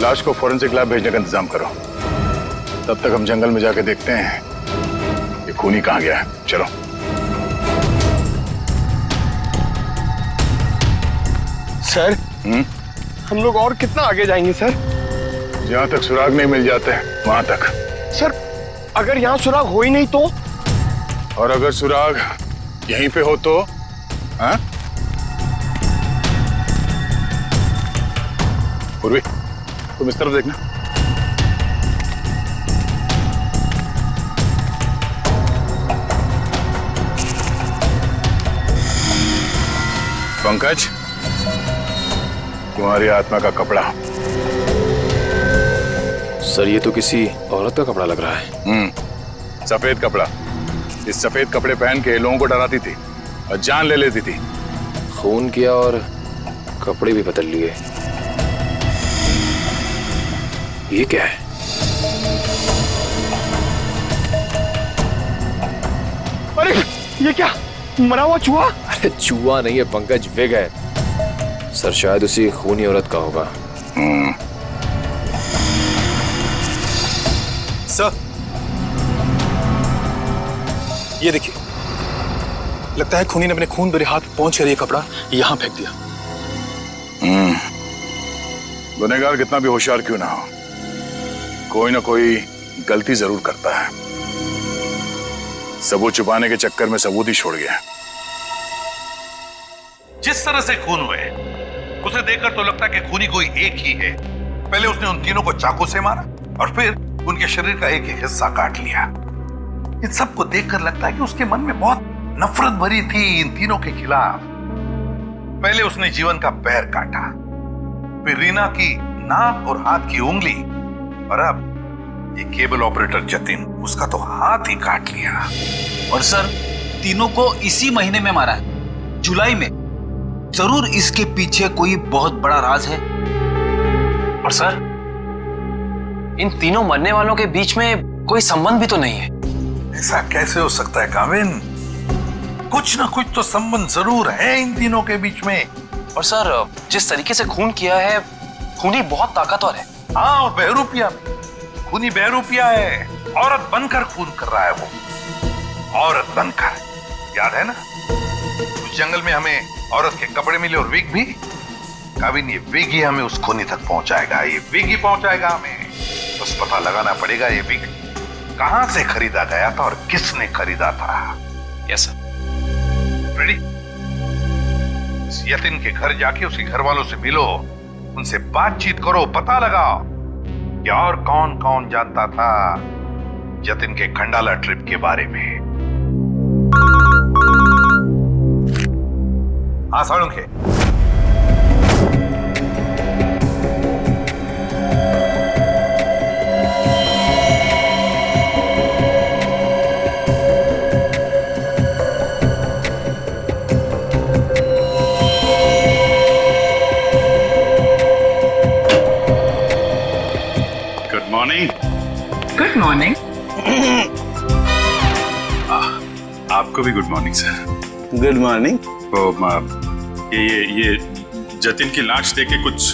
लाश को फोरेंसिक लैब भेजने का इंतजाम करो। तब तक हम जंगल में जाके देखते हैं ये खूनी कहां गया है। चलो। सर हम लोग और कितना आगे जाएंगे सर? जहां तक सुराग नहीं मिल जाते वहां तक। सर अगर यहाँ सुराग हो ही नहीं तो? और अगर सुराग यहीं पे हो तो? हाँ? पूर्वी, तुम इस तरफ देखना। पंकज, तुम्हारी आत्मा का कपड़ा। सर ये तो किसी औरत का कपड़ा लग रहा है। सफेद कपड़ा। इस सफेद कपड़े पहन के लोगों को डराती थी और जान ले लेती थी। खून किया और कपड़े भी बदल लिए। ये क्या है? अरे ये क्या, मरा हुआ चूहा? अरे चूहा नहीं है पंकज, विग है। सर शायद उसी खूनी औरत का होगा। सर ये देखिए, लगता है खूनी ने अपने खून भरे हाथ पहुंचकर ये कपड़ा यहां फेंक दिया। गुनहगार कितना भी होशियार क्यों ना हो, कोई ना कोई गलती जरूर करता है। सबूत छुपाने के चक्कर में सबूत ही छोड़ गया। जिस तरह से खून हुए उसे देखकर तो लगता है कि खूनी कोई एक ही है। पहले उसने उन तीनों को चाकू से मारा और फिर उनके शरीर का एक एक हिस्सा काट लिया। इन सबको देखकर लगता है कि उसके मन में बहुत नफरत भरी थी इन तीनों के खिलाफ। पहले उसने जीवन का पैर काटा, फिर रीना की नाक और हाथ की उंगली, और अब ये केबल ऑपरेटर जतिन, उसका तो हाथ ही काट लिया। और सर, तीनों को इसी महीने में मारा है, जुलाई में। जरूर इसके पीछे कोई बहुत बड़ा राज है। और सर, इन तीनों मरने वालों के बीच में कोई संबंध भी तो नहीं है। ऐसा कैसे हो सकता है काविन? कुछ ना कुछ तो संबंध जरूर है इन तीनों के बीच में। और सर, जिस तरीके से खून किया है, खूनी बहुत ताकतवर है। हाँ, और बहरूपिया भी। खूनी बहरूपिया है, औरत बनकर खून कर रहा है वो। औरत बनकर, याद है ना उस जंगल में हमें औरत के कपड़े मिले और विग भी। काविन, ये विग ही हमें उस खूनी तक पहुंचाएगा। ये विग ही पहुंचाएगा हमें। बस पता लगाना पड़ेगा ये विग कहां से खरीदा गया था और किसने खरीदा था। Yes sir. रेडी? इस यतिन के घर जाके उसके घर वालों से मिलो, उनसे बातचीत करो, पता लगाओ कि और कौन कौन जानता था जतिन के खंडाला ट्रिप के बारे में। हाँ Salunkhe, good morning. Good morning. आपको भी good morning sir. Good morning. तो ये जतिन की लाश देख के कुछ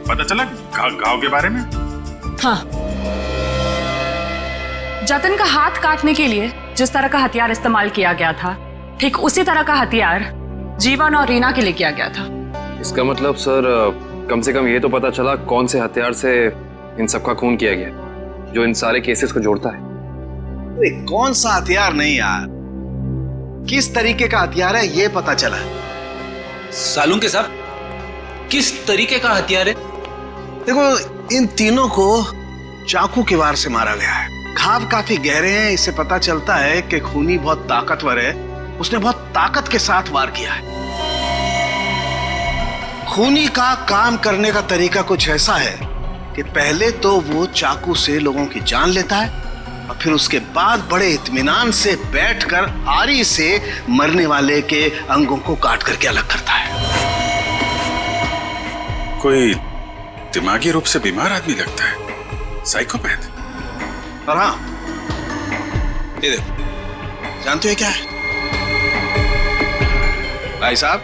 पता चला घाव के बारे में? हाँ, जतिन का हाथ काटने के लिए जिस तरह का हथियार इस्तेमाल किया गया था, ठीक उसी तरह का हथियार जीवन और रीना के लिए किया गया था। इसका मतलब सर, कम से कम ये तो पता चला कौन से हथियार से इन सबका खून किया गया, जो इन सारे केसेस को जोड़ता है। अरे कौन सा हथियार नहीं यार, किस तरीके का हथियार है ये पता चला। सालुंखे साहब, किस तरीके का हथियार है? देखो, इन तीनों को चाकू के वार से मारा गया है। घाव काफी गहरे हैं, इससे पता चलता है कि खूनी बहुत ताकतवर है। उसने बहुत ताकत के साथ वार किया है। खूनी का काम करने का तरीका कुछ ऐसा है कि पहले तो वो चाकू से लोगों की जान लेता है और फिर उसके बाद बड़े इत्मीनान से बैठकर आरी से मरने वाले के अंगों को काट करके अलग करता है। कोई दिमागी रूप से बीमार आदमी लगता है, साइकोपैथ। और हाँ, ये देखो, जानते हो क्या है भाई साहब?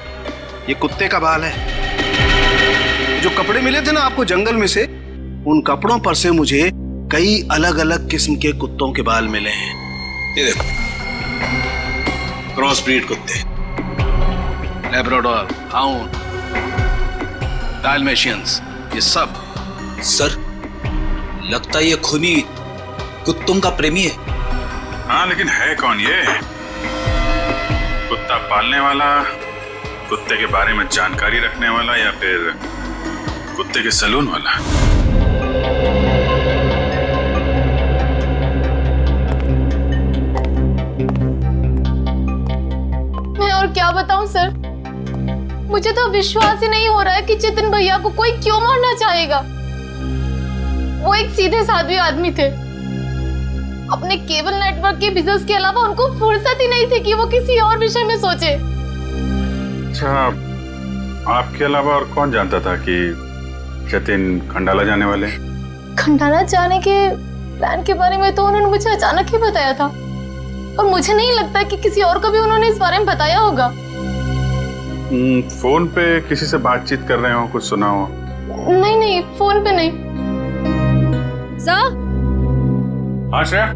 ये कुत्ते का बाल है। जो कपड़े मिले थे ना आपको जंगल में से, उन कपड़ों पर से मुझे कई अलग अलग किस्म के कुत्तों के बाल मिले हैं। ये देखो, क्रॉस ब्रीड कुत्ते, लैब्राडोर, हाउंड, डाल्मेशियंस, ये सब। सर, लगता है ये खूनी कुत्तों का प्रेमी है। हाँ, लेकिन है कौन ये? कुत्ता पालने वाला, कुत्ते के बारे में जानकारी रखने वाला, या फिर कुत्ते के सलून वाला? मैं और क्या बताऊं सर, मुझे तो विश्वास ही नहीं हो रहा है कि जतिन भैया को कोई क्यों मारना चाहेगा। वो एक सीधे साधे आदमी थे। अपने केबल नेटवर्क के बिजनेस के अलावा उनको फुर्सत ही नहीं थी कि वो किसी और विषय में सोचे। अच्छा, आपके अलावा और कौन जानता था कि जतिन खंडाला जाने वाले? खंडाला जाने के प्लान के बारे में तो उन्होंने मुझे अचानक ही बताया था, और मुझे नहीं लगता कि किसी और को भी उन्होंने इस बारे में बताया होगा। फोन पे किसी से बातचीत कर रहे हो, कुछ सुना हो? नहीं नहीं, फोन पे नहीं। सर? हाँ श्रेया?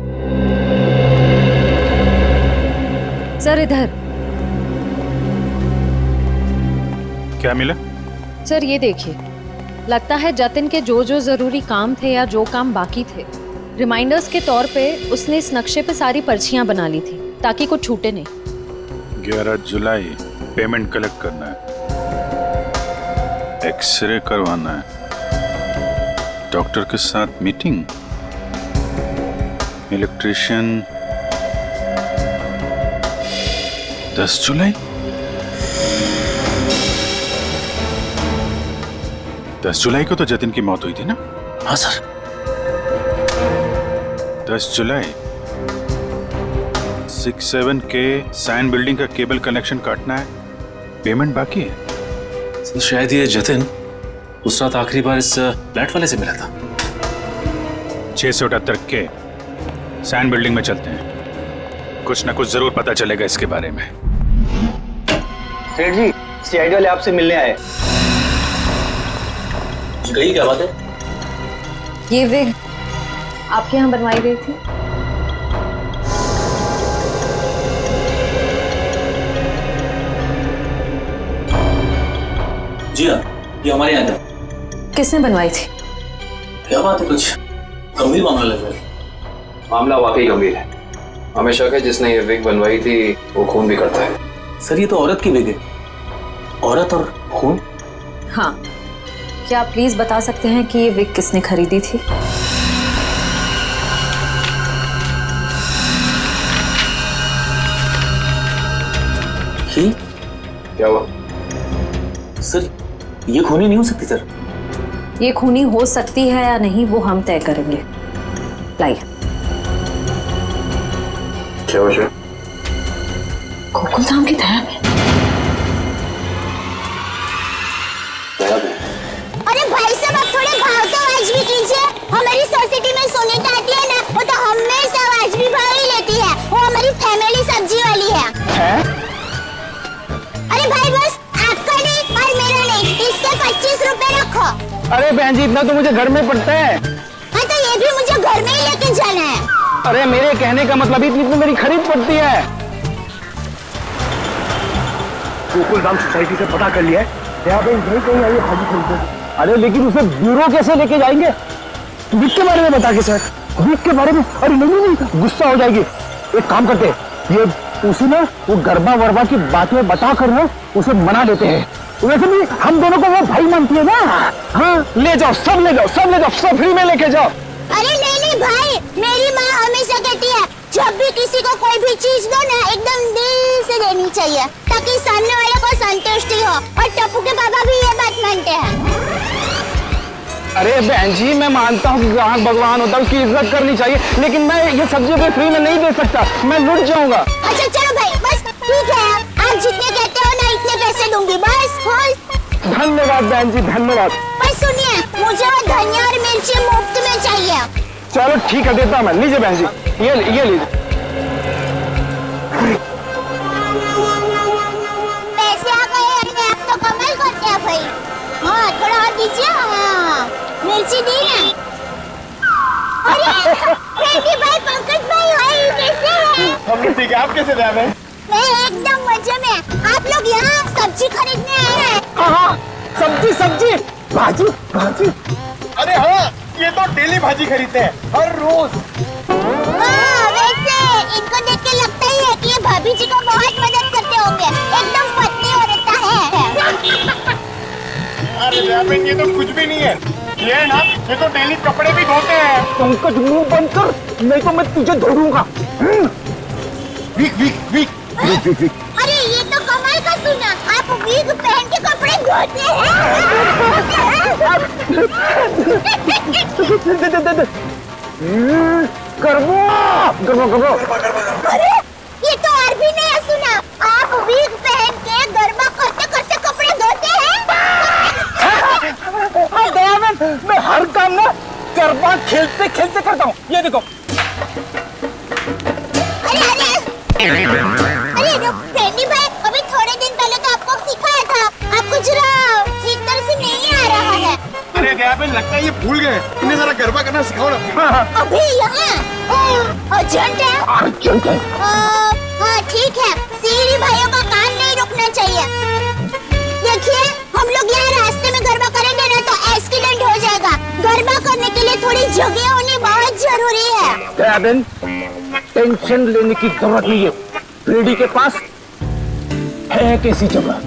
सर इधर। क्या मिला? सर ये देखिए, लगता है जतिन के जो जो जरूरी काम थे या जो काम बाकी थे रिमाइंडर्स के तौर पे उसने इस नक्शे पे सारी पर्चियां बना ली थी ताकि कुछ छूटे नहीं। 11 जुलाई पेमेंट कलेक्ट करना है, एक्सरे करवाना है, डॉक्टर के साथ मीटिंग, इलेक्ट्रिशियन 10 जुलाई। 10 जुलाई को तो जतिन की मौत हुई थी ना? हाँ सर। 10 जुलाई 67 के साइन बिल्डिंग का केबल कनेक्शन काटना है, पेमेंट बाकी है। तो शायद ये जतिन उस रात आखिरी बार इस फ्लैट वाले से मिला था। 678 के साइन बिल्डिंग में चलते हैं, कुछ ना कुछ जरूर पता चलेगा इसके बारे में। सेठ जी, सीआईडी वाले आपसे मिलने आए। कही क्या बात है? ये विग आपके यहाँ बनवाई गई थी? जी हाँ, ये हमारे यहाँ था। किसने बनवाई थी? क्या बात है, कुछ गंभीर मामला लग रहा है। मामला वाकई गंभीर है। हमें शक है जिसने ये विग बनवाई थी वो खून भी करता है। सर ये तो औरत की विग है। औरत और खून? हाँ, क्या आप प्लीज बता सकते हैं कि ये विग किसने खरीदी थी? क्या हुआ? सर ये खूनी नहीं हो सकती सर। ये खूनी हो सकती है या नहीं वो हम तय करेंगे। लाइए। क्या वजह? गोकुल धाम की तरह में। अरे भाई साहब, आप थोड़े भाव तो आवाज भी कीजिए। हमारी सोसाइटी में सोनीता आती है ना, वो तो हमेशा आवाज भी भाव ही लेती है। वो हमारी फैमिली सब्जी वाली है। अरे भाई बस आपका नहीं और मेरा नहीं, इससे 25 रुपए रखो। अरे बहन जी, इतना तो मुझे घर में पड़ता है। हाँ तो ये भी मुझे घर में ही लेके जाना है। अरे मेरे कहने का मतलब इतनी तो मेरी खरीद पड़ती है। गोकुल धाम सोसाइटी से पता कर लिया है, यहाँ पे नहीं कहीं आई भाजी खरीदने। अरे लेकिन उसे ब्यूरो कैसे लेके जाएंगे? विग के बारे में बता के सर, विग के बारे में? अरे नहीं, गुस्सा हो जाएगी। एक काम करते हैं, ये उसे ना वो गरबा वरबा की बातें बता कर ना उसे मना लेते हैं। वैसे भी हम दोनों को वो भाई मानती है ना। हाँ ले जाओ, सब ले जाओ, सब ले जाओ, सब फ्री में लेके जाओ। अरे नहीं भाई, मेरी माँ हमेशा कहती है जब भी किसी को कोई भी चीज दो ना एकदम दिल से देनी चाहिए ताकि सामने वाले को संतुष्टि हो। और टप्पू के पापा भी ये बात मानते हैं। अरे बहन जी, मैं मानता हूँ कि ग्राहक भगवान होता है, उसकी इज्जत करनी चाहिए, लेकिन मैं ये सब्जी पे फ्री में नहीं दे सकता, मैं लुट जाऊंगा। अच्छा चलो भाई, बस ठीक है, आप जितने कहते हो ना इतने पैसे दूंगी, बस खुश। धन्यवाद बहन जी, धन्यवाद। बस सुनिए, मुझे वो धनिया और मिर्ची मुफ्त में चाहिए। चलो ठीक है, देता हूँ मैं। लीजिए बहन जी, ये लीजिए। पैसे आ गए, आप तो कमाल करते हैं भाई। हाँ थोड़ा और दीजिए। हाँ मिर्ची दी ना। अरे भाई, पंकज भाई, हाय कैसे हैं? हम ठीक है, आप कैसे रहे? मैं एकदम मजे में। आप लोग यहाँ सब्जी खरीदने आए हैं? हाँ, सब्जी, भाजी। अरे हाँ, ये तो डेली भाजी खरीदते हैं, हर रोज। वैसे इनको देख के लगता ही है कि ये भाभी जी को बहुत मदद करते होंगे। एकदम पत्नी औरत है। अरे ये तो कुछ भी नहीं है, ये है ना, ये तो डेली कपड़े भी धोते हैं। पंकज मुंह बंद कर, नहीं तो मैं तुझे धोऊंगा। वीक। अरे ये तो कमाल का सुना, आप वीग पहन के कपड़े धोते हैं। करबो। अरे ये तो और भी नया सुना, आप वीग पहन के गरबा करते करते कपड़े धोते हैं। मैं हर काम ना गरबा खेलते खेलते करता हूँ, ये देखो। अरे फ्रेंडी भाई, अभी थोड़े दिन पहले तो आपको सिखाया था, आपको जरा ठीक तरह से नहीं आ रहा है। अरे दयाबेन, लगता है ये भूल गए, इन्हें जरा गरबा करना सिखाओ ना। अभी यहाँ अर्जेंट है। हाँ ठीक है, सीढ़ी भाइयों का काम नहीं रुकना चाहिए। देखिए, हम लोग यहाँ रास्ते में गरबा करेंगे ना तो एक्सीडेंट हो जाएगा। गरबा करने के लिए थोड़ी जगह होनी बहुत जरूरी है। दयाबेन, टेंशन लेने की जरूरत नहीं है। फ्रेडी के पास है कैसी जगह।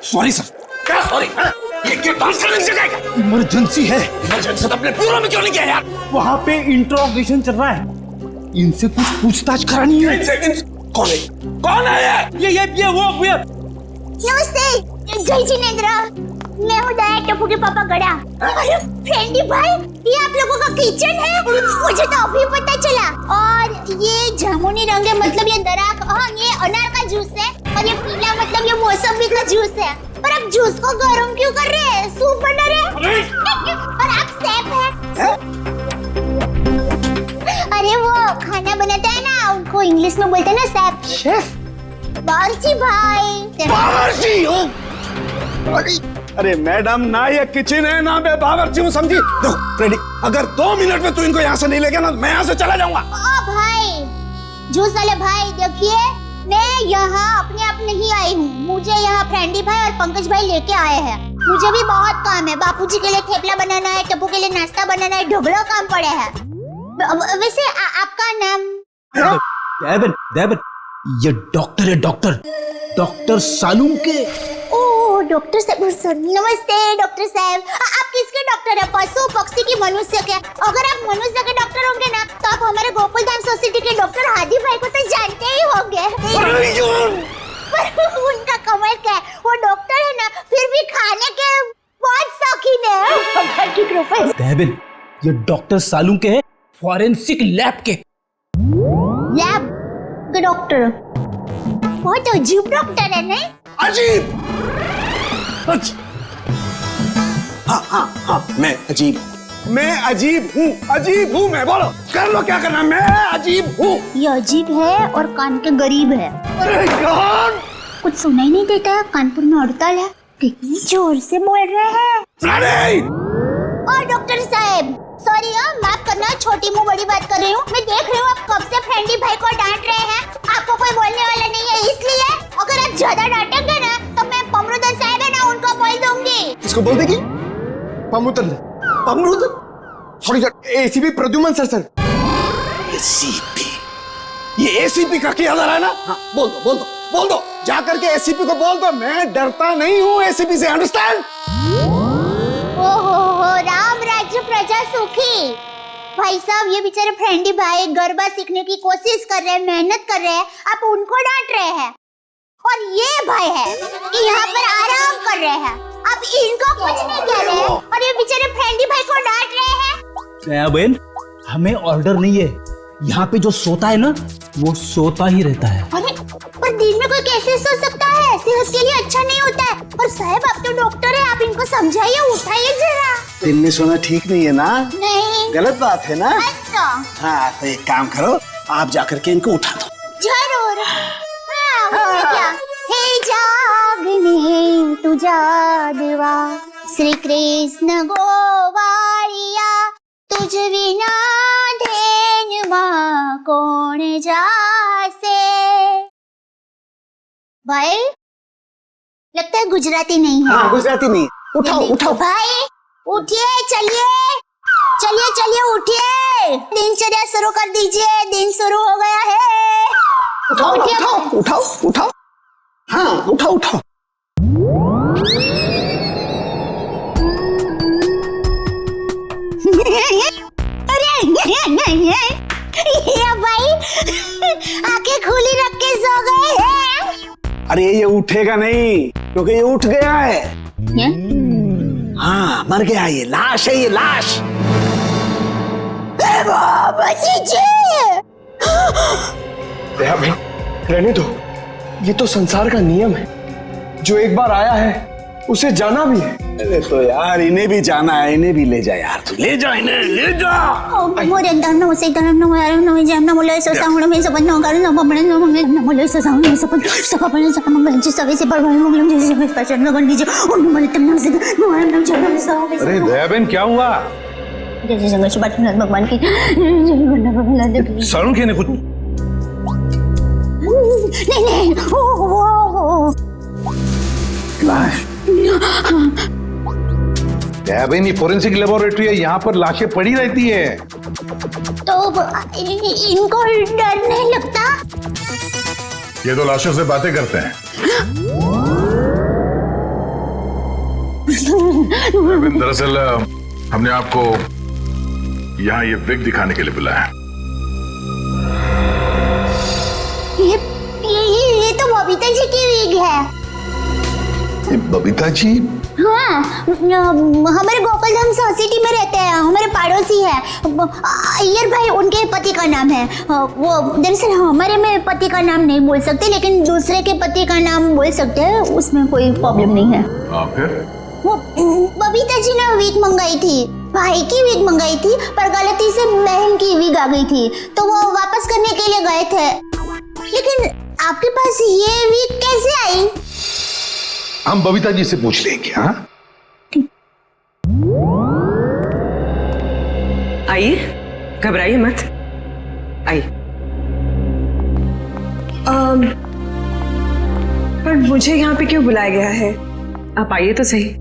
सॉरी सर, क्या सॉरी? ये क्या डांस करने की जगह है? इमरजेंसी है। इमरजेंसी तो अपने ब्यूरो में क्यों नहीं गया यार? वहां पे इंट्रोगेशन चल रहा है, इनसे कुछ पूछताछ करानी है। कौन है? कौन है ये वो नमस्ते, जय जिनेंद्र। मैं हूँ दया टप्पू के पापा गड़ा। अरे फ्रेंडी भाई, ये आप लोगों का किचन है? मुझे तो अभी पता चला। और ये जामुनी रंग है, मतलब ये दराक, हाँ ये अनार का जूस है। और ये पीला मतलब ये मौसमी का जूस है। पर आप जूस को गर्म क्यों कर रहे हैं? सूप बना रहे हैं? और आप शेफ हैं? अरे वो खाना बनाता है ना, उनको इंग्लिश में बोलते हैं ना शेफ। शेफ? बावर्ची भाई। बावर्ची हो? अरे मैडम, ना ये किचन है ना मैं बावर्ची हूँ, समझी? देखो फ्रेडी, अगर 2 मिनट में तू इनको यहाँ से नहीं ले गया ना, मैं यहाँ से चला जाऊंगा। ओ भाई, जूस वाले भाई, देखिए मैं यहाँ अपने आप नहीं आई हूँ। मुझे यहाँ फ्रेंडी भाई और पंकज भाई लेके आए हैं। मुझे भी बहुत काम है। बापूजी के लिए थेपला बनाना है, टप्पू के लिए नाश्ता बनाना है, ढोकला काम पड़े हैं। वैसे आपका नाम? दयाबेन, ये डॉक्टर है, डॉक्टर सालूम के। ओह डॉक्टर साहब, नमस्ते डॉक्टर साहब। आप किसके डॉक्टर है? पशु, पक्षी की, मनुष्य के? अगर आप मनुष्य के डॉक्टर होंगे ना, तो आप हमारे गोकुल धाम सोसाइटी के डॉक्टर हादी भाई को तो जानते ही होंगे। पर उनका कमाल क्या है, वो डॉक्टर है ना, फिर भी खाने के बहुत शौकीन है। भगवान की कृपा है। दयाबेन, ये डॉक्टर सालूम के है, फॉरेंसिक लैब के। लैब के डॉक्टर? बहुत अजीब डॉक्टर है नहीं? अजीब? हाँ, मैं अजीब हूँ, मैं। बोलो, कर लो क्या करना, मैं अजीब हूँ। ये अजीब है और कान के गरीब है। अरे यार, कुछ सुनाई नहीं देता है, कानपुर में हड़ताल है। कितनी जोर से बोल रहे हैं। और डॉक्टर साहब, सॉरी माफ करना, छोटी मुंह बड़ी बात कर रही हूँ। मैं देख रही हूँ आप कब से फ्रेंडी भाई को डांट रहे हैं। आपको कोई बोलने वाला नहीं है, इसलिए अगर आप ज्यादा डांटेंगे ना, तो मैं पमरुदन साहब है ना, उनको बोल दूंगी। किसको बोल देगी? पमरुदन? Sorry sir, ACP Pradyuman sir. ये एसीपी का क्या है ना? हाँ, बोल दो, जाकर के एसीपी को बोल दो, मैं डरता नहीं हूँ एसीपी से, अंडरस्टैंड? ओहो, राम राज्य प्रजा सुखी। भाई साहब, ये बेचारे फ्रेंडी भाई गरबा सीखने की कोशिश कर रहे हैं, मेहनत कर रहे हैं, आप उनको डांट रहे हैं। और ये भाई है कि यहाँ पर आराम कर रहे हैं, आप इनको कुछ नहीं कह रहे हैं, और ये बेचारे फ्रेंडी भाई को डांट रहे हैं। दयाबेन, हमें ऑर्डर नहीं है, यहाँ पे जो सोता है ना, वो सोता ही रहता है। अरे पर दिन में कोई कैसे सो सकता है? सेहत के लिए अच्छा नहीं होता है। और साहब, आप तो डॉक्टर है, आप इनको समझाइए, उठाइए जरा। दिन में सोना ठीक नहीं है ना? नहीं, गलत बात है ना? अच्छा। हाँ, तो एक काम करो, आप जाकर के इनको उठा दो। जरूर। हाँ, उसमें क्या? हे जागने तू जागवा, श्री कृष्ण गोवारिया, तुझ विना धेनुमा कौन जासे। भाई, लगता है गुजराती नहीं है। हाँ, गुजराती नहीं। उठाओ भाई, उठिए, चलिए उठिए, दिनचर्या शुरू कर दीजिए, दिन शुरू हो गया है। उठाओ। हाँ, उठाओ। ये भाई आंखें खुली रख के सो गए हैं। अरे ये उठेगा नहीं, क्योंकि ये उठ गया है। हाँ, मर गया, ये लाश है, ये लाश। बाबा जी, रहने दो, ये तो संसार का नियम है। जो एक बार आया है उसे जाना भी है। अरे तो यार इन्हें भी जाना है, इन्हें भी ले जा यार, तू ले जा इन्हें, ले जा। अरे दयाबेन क्या हुआ? भगवान की सारुण के ने कुछ नहीं वो दयाबेन, ये फोरेंसिक लेबोरेटरी है, यहाँ पर लाशें पड़ी रहती है। तो इनको डर नहीं लगता? ये तो लाशों से बातें करते हैं। दरअसल हमने आपको यहाँ ये विग दिखाने के लिए बुलाया। ये तो बबीता जी की विग है। ये बबीता जी? हाँ, हमारे गोकुलधाम सोसाइटी में रहते हैं, हमारे पड़ोसी है। अय्यर भाई उनके पति का नाम है। वो दरअसल हमारे में पति का नाम नहीं बोल सकते, लेकिन दूसरे के पति का नाम बोल सकते हैं, उसमें कोई प्रॉब्लम नहीं है। फिर वो बबीता जी ने विग मंगाई थी, भाई की विग मंगाई थी, पर गलती से बहन की विग आ गई थी, तो वो वापस करने के लिए गए थे। लेकिन आपके पास ये विग कैसे आई? हम बबीता जी से पूछ लेंगे। हाँ, आइए, घबराइए मत, आइए। पर मुझे यहाँ पे क्यों बुलाया गया है? आप आइए तो सही।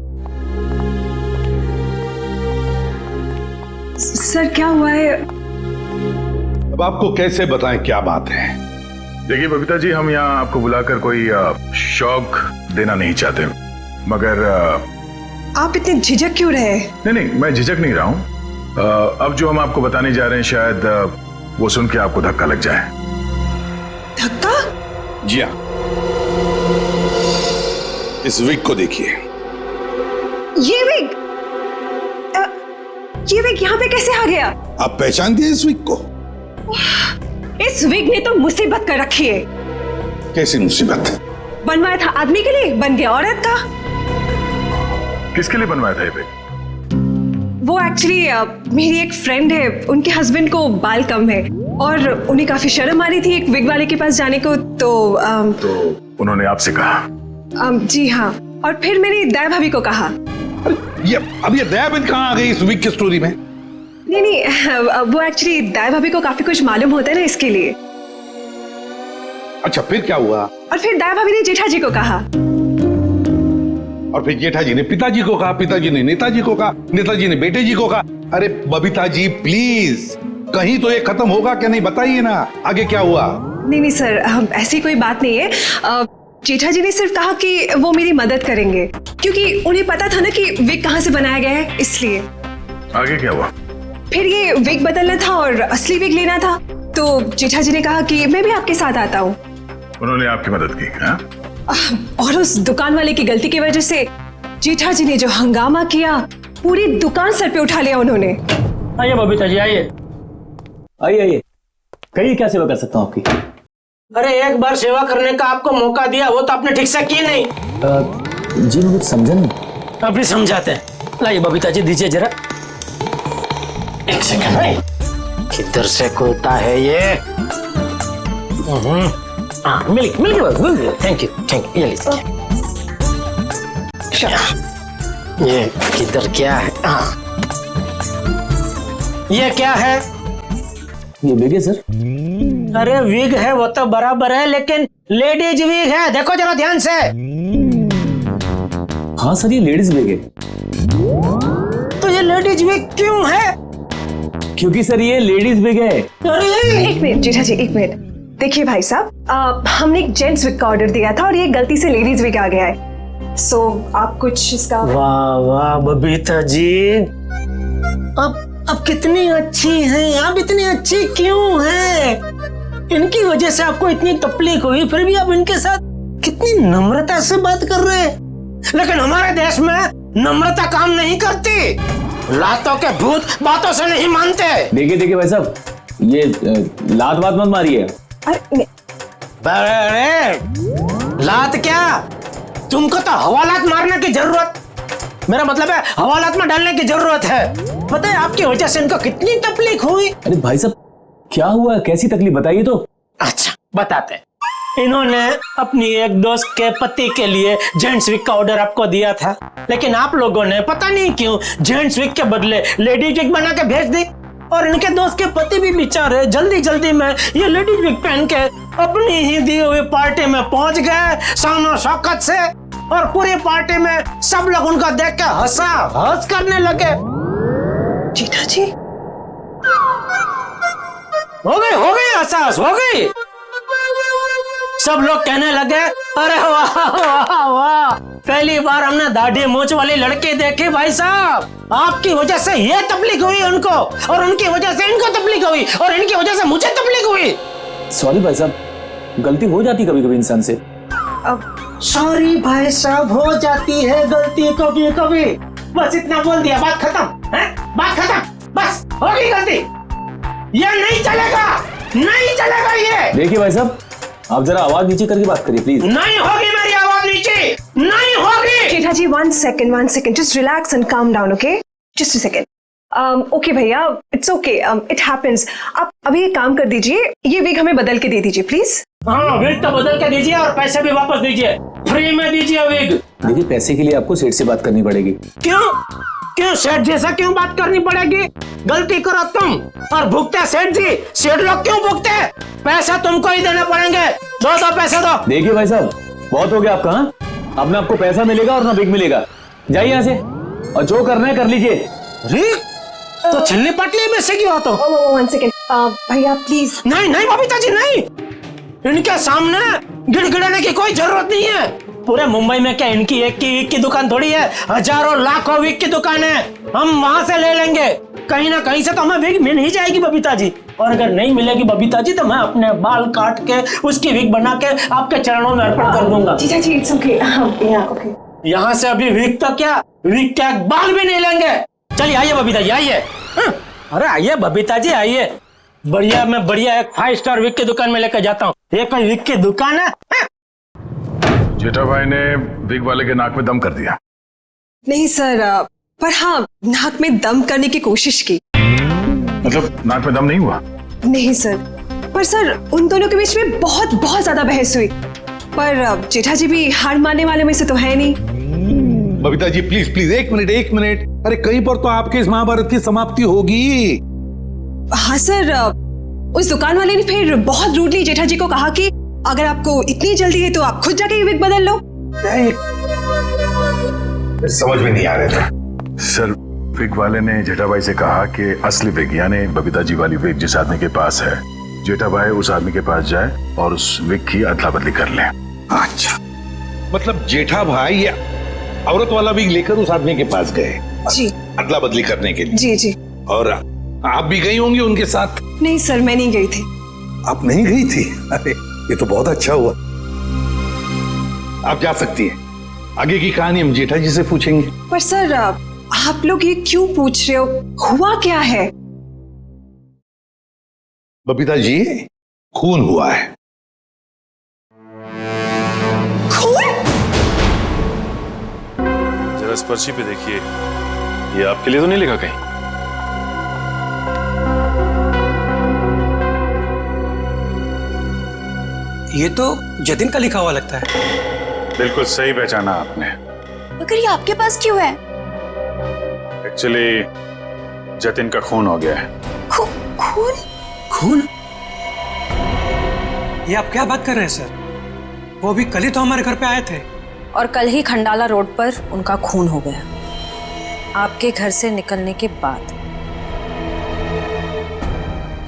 सर क्या हुआ है? अब आपको कैसे बताएं क्या बात है? देखिए बबीता जी, हम यहाँ आपको बुलाकर कोई शौक देना नहीं चाहते, मगर आप इतने झिझक क्यों रहे? नहीं, मैं झिझक नहीं रहा हूँ। अब जो हम आपको बताने जा रहे हैं, शायद वो सुन के आपको धक्का लग जाए। धक्का? जी हाँ, इस विग को देखिए। ये विग यहाँ पे कैसे आ गया? आप पहचान दिए इस विग को? इस विग ने तो मुसीबत कर रखी है। कैसी मुसीबत? बनवाया था आदमी के लिए, बन गया औरत का। किसके लिए बनवाया था ये विग? वो एक्चुअली मेरी एक फ्रेंड है, उनके हस्बैंड को बाल कम है और उन्हें काफी शर्म आ रही थी एक विग वाले के पास जाने को, तो उन्होंने आपसे कहा? जी हाँ, और फिर मेरी दया भाभी को कहा। अब ये दया बहन कहाँ आ गई इस विग की स्टोरी में? नहीं, वो एक्चुअली दया भाभी को काफी कुछ मालूम होता है ना, इसके लिए। अच्छा, फिर क्या हुआ? और फिर दया भाभी ने जेठा जी को कहा, और फिर जेठा जी ने पिताजी को कहा, पिताजी ने नेताजी को कहा, नेताजी ने बेटे जी को कहा। अरे बबीता जी प्लीज, कहीं तो ये खत्म होगा क्या नहीं, बताइए ना आगे क्या हुआ? नहीं सर, ऐसी कोई बात नहीं है। जेठा जी ने सिर्फ कहा कि वो मेरी मदद करेंगे, क्योंकि उन्हें पता था ना कि विग कहाँ से बनाया गया है, इसलिए। आगे क्या हुआ? फिर ये विग बदलना था और असली विग लेना था, तो जेठा जी ने कहा कि मैं भी आपके साथ आता हूँ। उन्होंने आपकी मदद की? हाँ? और उस दुकान वाले की गलती की वजह से जेठा जी ने जो हंगामा किया, पूरी दुकान सर पे उठा लिया उन्होंने। आइए बबीता जी, आइए आइए, कहिए क्या सेवा कर सकता हूँ आपकी? अरे एक बार सेवा करने का आपको मौका दिया, वो तो आपने ठीक से की नहीं। जी मैं कुछ समझा नहीं। आप भी समझाते हैं। लाइए बबीता जी, दीजिए जरा। एक सेकंड, किधर से खोता है ये? मिल गया। Thank you. ये लीजिए। ये किधर क्या है? ये क्या है? ये विग है सर। अरे विग है वो तो बराबर है, लेकिन लेडीज विग है, देखो जरा ध्यान से। हाँ सर, ये लेडीज विग है। तो ये लेडीज विग क्यों है? क्योंकि सर ये लेडीज विग है। एक मिनट जेठा जी, एक मिनट। देखिए भाई साहब, हमने एक जेंट्स विग का ऑर्डर दिया था और ये गलती से लेडीज विग आ गया है, सो आप कुछ इसका। वाह वाह बबीता जी, अब कितनी अच्छी हैं आप, इतनी अच्छी क्यों हैं? इनकी वजह से आपको इतनी तकलीफ हुई, फिर भी आप इनके साथ कितनी नम्रता से बात कर रहे हैं। लेकिन हमारे देश में नम्रता काम नहीं करती, लातों के भूत बातों से नहीं मानते। देखिए भाई साहब, ये लात बात मत मारिए। अरे लात क्या, तुमको तो हवालात मारने की जरूरत, मेरा मतलब है हवालात में डालने की जरूरत है। पता है आपकी वजह से इनको कितनी तकलीफ हुई। अरे भाई साहब क्या हुआ, कैसी तकलीफ बताइए तो। अच्छा बताते। इन्होंने अपनी एक दोस्त के पति के लिए जेंट्स विक का ऑर्डर आपको दिया था, लेकिन आप लोगों ने पता नहीं क्यों जेंट्स विक के बदले लेडीज विक बना के भेज दी। और इनके दोस्त के पति भी बेचारे जल्दी जल्दी में ये लेडीज विक पहन के अपनी ही दी हुई पार्टी में पहुंच गए शान शौकत से, और पूरी पार्टी में सब लोग उनका देख के हंसा हंस करने लगे। जीठा जी हो गई एहसास हो गई। सब लोग कहने लगे अरे वाह वाह वाह, पहली बार हमने दाढ़ी मूंछ वाली लड़की देखी भाई साहब। आपकी वजह से ये तकलीफ हुई उनको, और उनकी वजह से इनको तकलीफ हुई, और इनकी वजह से मुझे तकलीफ हुई। सॉरी भाई साहब, गलती हो जाती कभी कभी इंसान से। अब सॉरी भाई साहब, हो जाती है गलती कभी कभी, बस इतना बोल दिया, बात खत्म है, बात खत्म, बस हो गई गलती। ये नहीं चलेगा, नहीं चलेगा ये। देखिए भाई साहब, आप जरा आवाज नीचे करके बात करिए प्लीज। नहीं होगी मेरी आवाज नीचे, नहीं होगी। जीठा जी one second, just relax and calm down, okay? Just a second. Okay भैया, इट्स ओके, इट हैपेंस। आप अभी एक काम कर दीजिए, ये विग हमें बदल के दे दीजिए प्लीज। हाँ विग तो बदल के दीजिए, और पैसे भी वापस दीजिए, फ्री में दीजिए विग। देखिए पैसे के लिए आपको सेठ से बात करनी पड़ेगी। क्यों सेठ जैसा क्यों बात करनी पड़ेगी? गलती करो तुम और भुगते सेठ जी, सेठ लोग क्यों भुगते? पैसा तुमको ही देने पड़ेंगे, दो पैसे दो। देखिए भाई साहब, बहुत हो गया आपका। अब ना आपको पैसा मिलेगा और ना विग मिलेगा, जाइए यहाँ से, और जो करना है कर लीजिए। तो छिलने पटली में से क्यों? तो 1 सेकेंड भैया प्लीज। नहीं बबीता जी नहीं, इनके सामने गिड़गिड़ाने की कोई जरूरत नहीं है। पूरे मुंबई में क्या इनकी एक की विग की दुकान थोड़ी है, हजारों लाखों विग की दुकान है, हम वहां से ले लेंगे। कहीं ना कहीं से तो हमें विग मिल ही जाएगी बबीता जी, और अगर नहीं मिलेगी बबीता जी तो मैं अपने बाल काट के उसकी विग बना के आपके चरणों में अर्पण कर दूंगा। जीठा जी इट्स ओके, ओके। यहाँ से अभी विग तो क्या, विग क्या बाल भी नहीं लेंगे। चलिए आइए बबीता जी आइए। अरे आइए बबीता जी आइए, बढ़िया मैं बढ़िया एक 5 स्टार विग की दुकान में लेकर जाता हूँ। ये कोई विग की दुकान है? जेठा भाई ने विग वाले के नाक में दम कर दिया। नहीं सर, पर हाँ नाक में दम करने की कोशिश की। मतलब नाक में दम नहीं हुआ? नहीं सर, पर सर उन दोनों के बीच में बहुत ज्यादा बहस हुई, पर जेठा जी भी हार मानने वाले में से तो है नहीं। बबीता जी प्लीज एक मिनट, अरे कहीं पर तो आपके इस महाभारत की समाप्ति होगी। हाँ सर, उस दुकान वाले ने फिर बहुत रूडली जेठा जी को कहा कि अगर आपको इतनी जल्दी है तो आप खुद जाके विग बदल लो। समझ में नहीं आ रहा था सर। विग वाले ने जेठा भाई से कहा कि असली विग यानी बबीता जी वाली विग जिस आदमी के पास है, जेठा भाई उस आदमी के पास जाए और उस विग की अदला बदली कर ले। अच्छा, मतलब जेठा भाई ये औरत वाला विग लेकर उस आदमी के पास गए जी, अदला बदली करने के लिए। जी। और आप भी गई होंगी उनके साथ? नहीं सर, मैं नहीं गई थी। आप नहीं गई थी? अरे ये तो बहुत अच्छा हुआ। आप जा सकती हैं, आगे की कहानी हम जेठा जी से पूछेंगे। पर सर आप लोग ये क्यों पूछ रहे हो, हुआ क्या है? बबीता जी खून हुआ है। जरा इस पर्ची पे देखिए, ये आपके लिए तो नहीं लिखा कहीं? ये तो जतिन का लिखा हुआ लगता है। बिल्कुल सही पहचाना आपने। मगर ये आपके पास क्यों है? एक्चुअली जतिन का खून हो गया है। खून? खून? ये आप क्या बात कर रहे हैं सर? वो भी कल ही तो हमारे घर पे आए थे। और कल ही खंडाला रोड पर उनका खून हो गया, आपके घर से निकलने के बाद।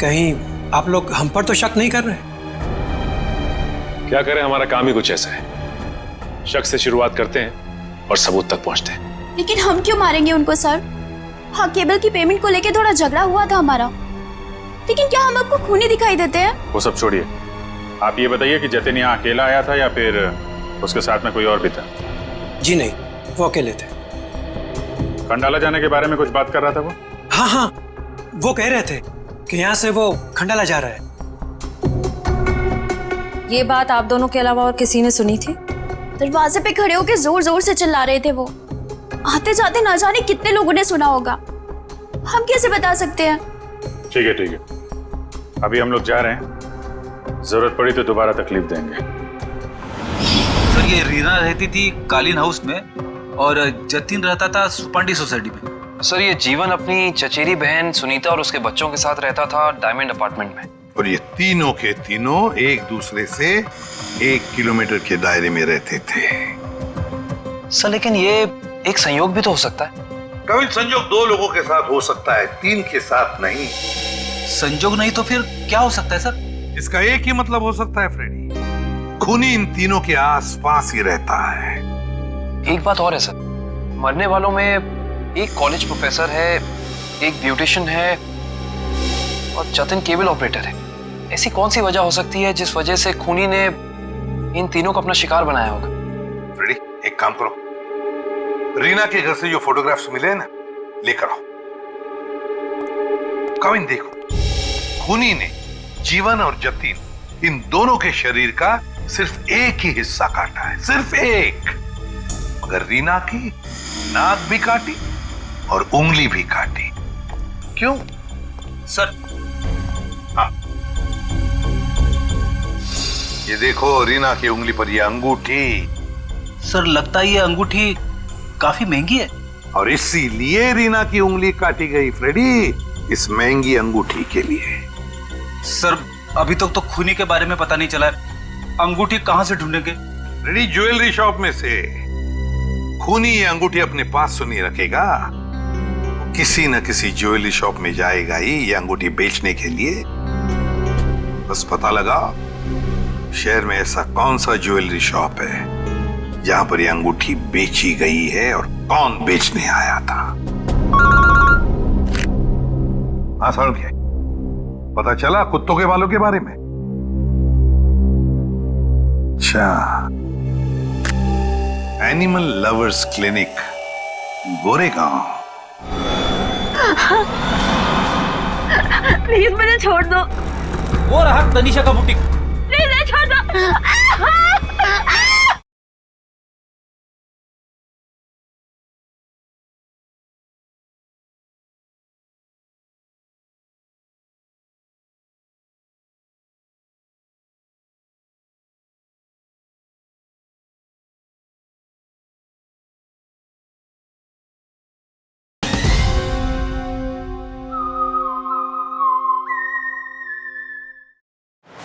कहीं आप लोग हम पर तो शक नहीं कर रहे? क्या करें, हमारा काम ही कुछ ऐसा है, शक से शुरुआत करते हैं और सबूत तक पहुंचते हैं। लेकिन हम क्यों मारेंगे उनको सर? हाँ, केबल की पेमेंट को लेके थोड़ा झगड़ा हुआ था हमारा, लेकिन क्या हम आपको खूनी दिखाई देते हैं? वो सब छोड़िए, आप ये बताइए कि जतिन यहाँ अकेला आया था या फिर उसके साथ में कोई और भी था? जी नहीं, वो अकेले थे। खंडाला जाने के बारे में कुछ बात कर रहा था वो? हाँ, वो कह रहे थे कि यहाँ से वो खंडाला जा रहा है। ये बात आप दोनों के अलावा और किसी ने सुनी थी? दरवाजे पे खड़े होकर जोर जोर से चिल्ला रहे थे वो। आते जाते ना जाने कितने लोगों ने सुना होगा, हम कैसे बता सकते हैं? ठीक है ठीक है, अभी हम लोग जा रहे हैं, जरूरत पड़ी तो दोबारा तकलीफ देंगे। सर ये रीना रहती थी कालीन हाउस में और जतिन रहता था सुपांडी सोसाइटी में। सर ये जीवन अपनी चचेरी बहन सुनीता और उसके बच्चों के साथ रहता था डायमंड अपार्टमेंट में। और ये तीनों के तीनों एक दूसरे से 1 किलोमीटर के दायरे में रहते थे। सर लेकिन ये एक संयोग भी तो हो सकता है। कभी संयोग 2 लोगों के साथ हो सकता है, 3 के साथ नहीं। संयोग नहीं तो फिर क्या हो सकता है सर? इसका एक ही मतलब हो सकता है फ्रेडी, खूनी इन तीनों के आसपास ही रहता है। एक बात और है सर, मरने वालों में एक कॉलेज प्रोफेसर है, एक ब्यूटिशियन है और जतिन केबल ऑपरेटर है। ऐसी कौन सी वजह हो सकती है जिस वजह से खूनी ने इन तीनों को अपना शिकार बनाया होगा? फ्रेडी एक काम करो, रीना के घर से जो फोटोग्राफ्स मिले ना लेकर आओ। कविन देखो, खूनी ने जीवन और जतिन इन दोनों के शरीर का सिर्फ एक ही हिस्सा काटा है, सिर्फ एक। मगर रीना की नाक भी काटी और उंगली भी काटी। क्यों सर? हाँ ये देखो, रीना की उंगली पर ये अंगूठी। सर लगता है ये अंगूठी काफी महंगी है। और इसीलिए रीना की उंगली काटी गई फ्रेडी, इस महंगी अंगूठी के लिए। सर अभी तक तो खूनी के बारे में पता नहीं चला है, अंगूठी कहां से ढूंढेंगे? फ्रेडी ज्वेलरी शॉप में से। खूनी ये अंगूठी अपने पास तो नहीं रखेगा, किसी न किसी ज्वेलरी शॉप में जाएगा ही ये अंगूठी बेचने के लिए। बस पता लगा शहर में ऐसा कौन सा ज्वेलरी शॉप है जहां पर ये अंगूठी बेची गई है और कौन बेचने आया था। आसान क्या पता चला? कुत्तों के बालों के बारे में। अच्छा, animal lovers clinic, Goregaon. Please मुझे छोड़ दो। वो रहा तनीषा का बुटीक। प्लीज छोड़ दो।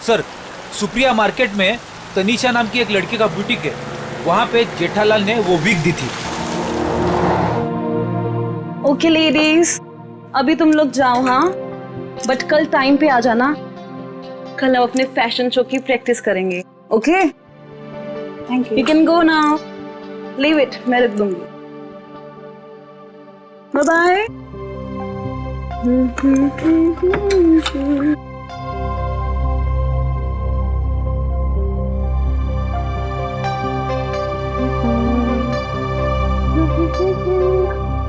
सर सुप्रिया मार्केट में तनीषा नाम की एक लड़की का बुटीक है, वहां पे जेठालाल ने वो विग दी थी। ओके लेडीज, अभी तुम लोग जाओ हाँ, बट कल टाइम पे आ जाना। कल हम अपने फैशन शो की प्रैक्टिस करेंगे। Okay thank you can go now, leave it, मैं रख दूंगी। Bye bye.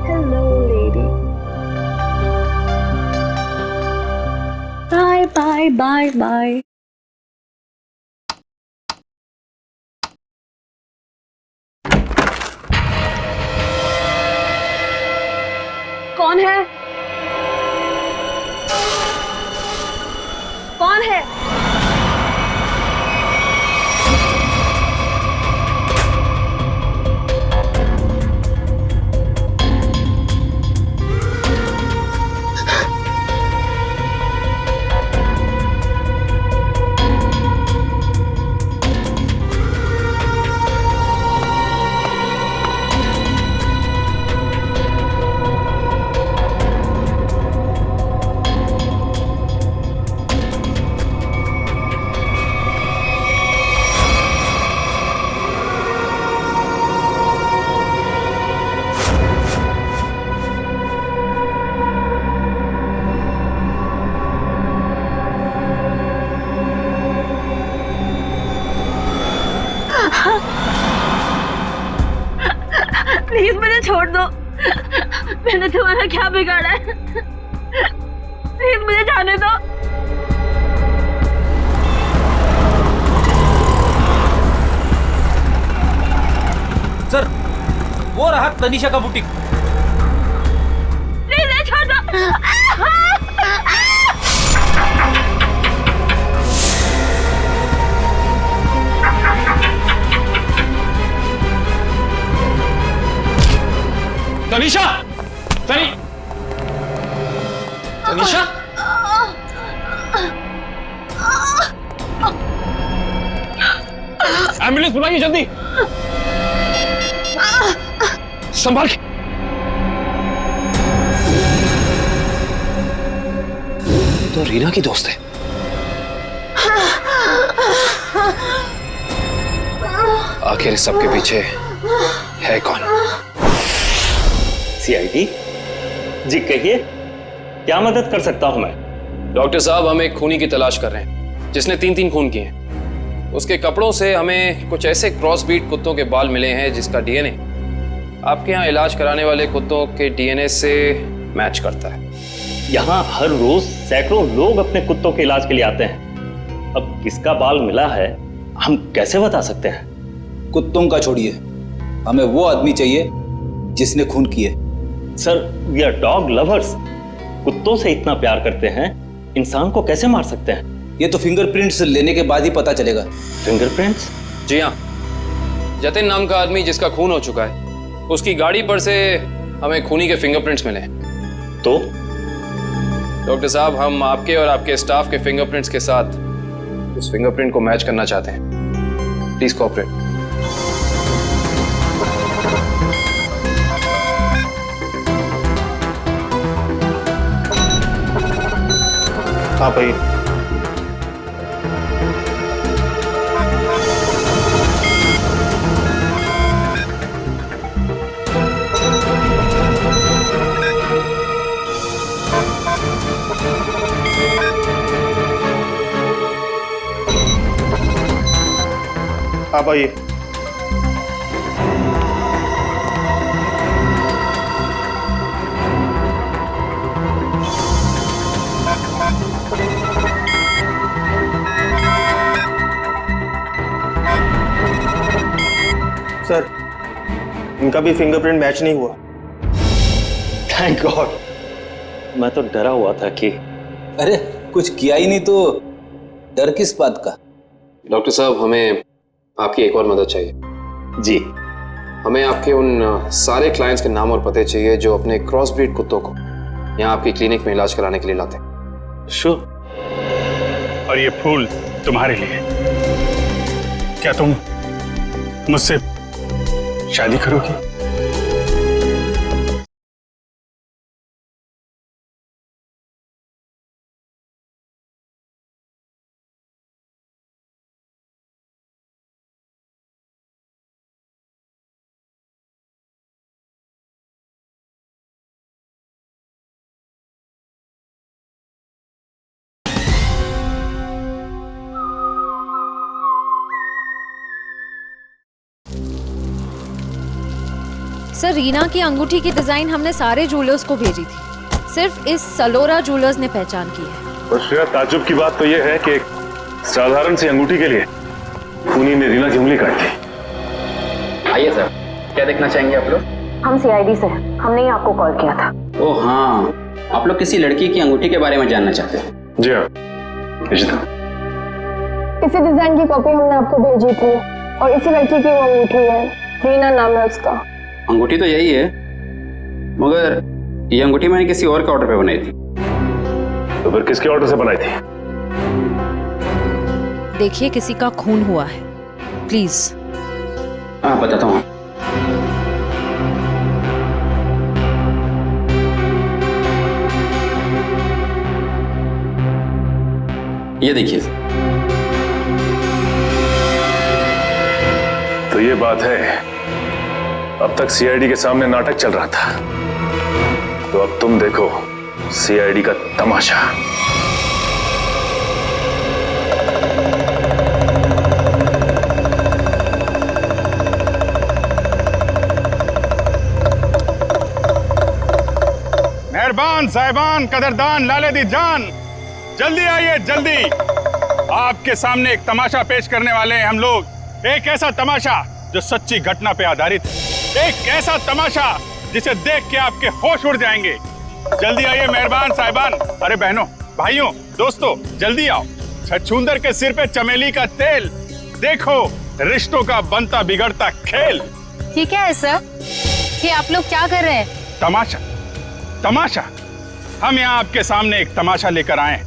Hello, lady. Bye, bye, bye, bye. कौन है? कौन है? प्लीज मुझे छोड़ दो, मैंने तुम्हारा क्या बिगाड़ा है? प्लीज मुझे जाने दो। रहा तनीषा का बुटीक। छोड़ दो। तनीषा, तनीषा, एम्बुलेंस बुलाइए जल्दी। संभाल के। तो रीना की दोस्त है। आखिर इस सबके पीछे है कौन? सीआईडी जी, कहिए क्या मदद कर सकता हूं मैं? डॉक्टर साहब, हम एक खूनी की तलाश कर रहे हैं जिसने 3 खून किए हैं। उसके कपड़ों से हमें कुछ ऐसे क्रॉस ब्रीड कुत्तों के बाल मिले हैं जिसका डीएनए आपके यहाँ इलाज कराने वाले कुत्तों के डीएनए से मैच करता है। यहाँ हर रोज सैकड़ों लोग अपने कुत्तों के इलाज के लिए आते हैं। अब किसका बाल मिला है हम कैसे बता सकते हैं? कुत्तों का छोड़िए, हमें वो आदमी चाहिए जिसने खून किए। Sir, we are dog lovers. कुत्तों से इतना प्यार करते हैं, इंसान को कैसे मार सकते हैं? ये तो फिंगरप्रिंट्स लेने के बाद ही पता चलेगा। फिंगरप्रिंट्स? जी हाँ, जतिन नाम का आदमी जिसका खून हो चुका है, उसकी गाड़ी पर से हमें खूनी के फिंगरप्रिंट्स मिले। तो डॉक्टर साहब, हम आपके और आपके स्टाफ के फिंगरप्रिंट्स के साथ उस फिंगरप्रिंट को मैच करना चाहते हैं। Please cooperate. हाँ भाई, आप आइए। सर, इनका भी फिंगरप्रिंट मैच नहीं हुआ। थैंक गॉड, मैं तो डरा हुआ था कि अरे कुछ किया ही नहीं तो डर किस बात का? डॉक्टर साहब, हमें आपकी एक और मदद चाहिए। जी। हमें आपके उन सारे क्लाइंट्स के नाम और पते चाहिए जो अपने क्रॉस ब्रीड कुत्तों को यहाँ आपकी क्लिनिक में इलाज कराने के लिए लाते हैं। श्योर। और ये फूल तुम्हारे लिए। क्या तुम मुझसे शादी करोगी? सर, रीना की अंगूठी की डिजाइन हमने सारे ज्वेलर्स को भेजी थी, सिर्फ इस सलोरा ज्वेलर्स ने पहचान की है। और श्रेया, ताज्जुब की बात तो यह है कि एक साधारण सी अंगूठी के लिए खूनी ने रीना की उंगली काट दी। आइए सर, क्या देखना चाहेंगे आप लोग? हम सीआईडी से, हमने ही आपको कॉल किया था। ओह हाँ, आप लोग किसी लड़की की अंगूठी के बारे में जानना चाहते हैं? जी हाँ, इशिता। इसी डिजाइन की कॉपी हमने आपको भेजी थी और इसी लड़की की वो अंगूठी है, रीना नाम है उसका। अंगूठी तो यही है, मगर ये अंगूठी मैंने किसी और के ऑर्डर पे बनाई थी। तो फिर किसके ऑर्डर से बनाई थी? देखिए, किसी का खून हुआ है, प्लीज। हाँ, बताता हूँ। ये देखिए। तो ये बात है, अब तक सीआईडी के सामने नाटक चल रहा था, तो अब तुम देखो सीआईडी का तमाशा। मेहरबान साहिबान, कदरदान, लाले दी जान, जल्दी आइए जल्दी। आपके सामने एक तमाशा पेश करने वाले हैं हम लोग। एक ऐसा तमाशा जो सच्ची घटना पे आधारित है। एक ऐसा तमाशा जिसे देख के आपके होश उड़ जाएंगे। जल्दी आइए मेहरबान साहिबान। अरे बहनों, भाइयों, दोस्तों, जल्दी आओ। छछूंदर के सिर पे चमेली का तेल, देखो रिश्तों का बनता बिगड़ता खेल। ये क्या है सर? ये आप लोग क्या कर रहे हैं? तमाशा, तमाशा। हम यहाँ आपके सामने एक तमाशा लेकर आए हैं।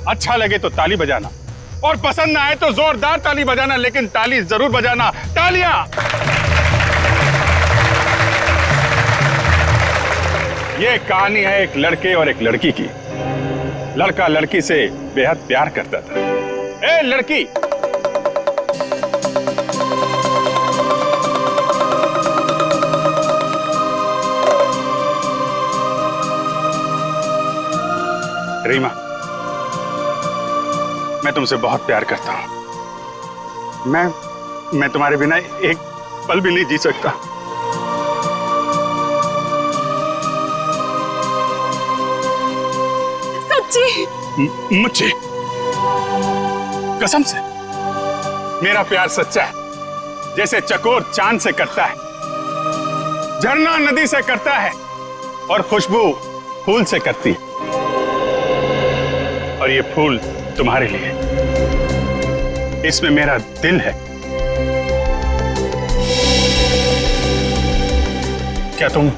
अच्छा लगे तो ताली बजाना और पसंद ना आए तो जोरदार ताली बजाना, लेकिन ताली जरूर बजाना। तालियां। ये कहानी है एक लड़के और एक लड़की की। लड़का लड़की से बेहद प्यार करता था। ए लड़की, रीमा, मैं तुमसे बहुत प्यार करता हूं। मैं तुम्हारे बिना एक पल भी नहीं जी सकता। सच्ची? मुझे कसम से मेरा प्यार सच्चा है, जैसे चकोर चांद से करता है, झरना नदी से करता है और खुशबू फूल से करती है। और ये फूल तुम्हारे लिए, इसमें मेरा दिल है। क्या तुम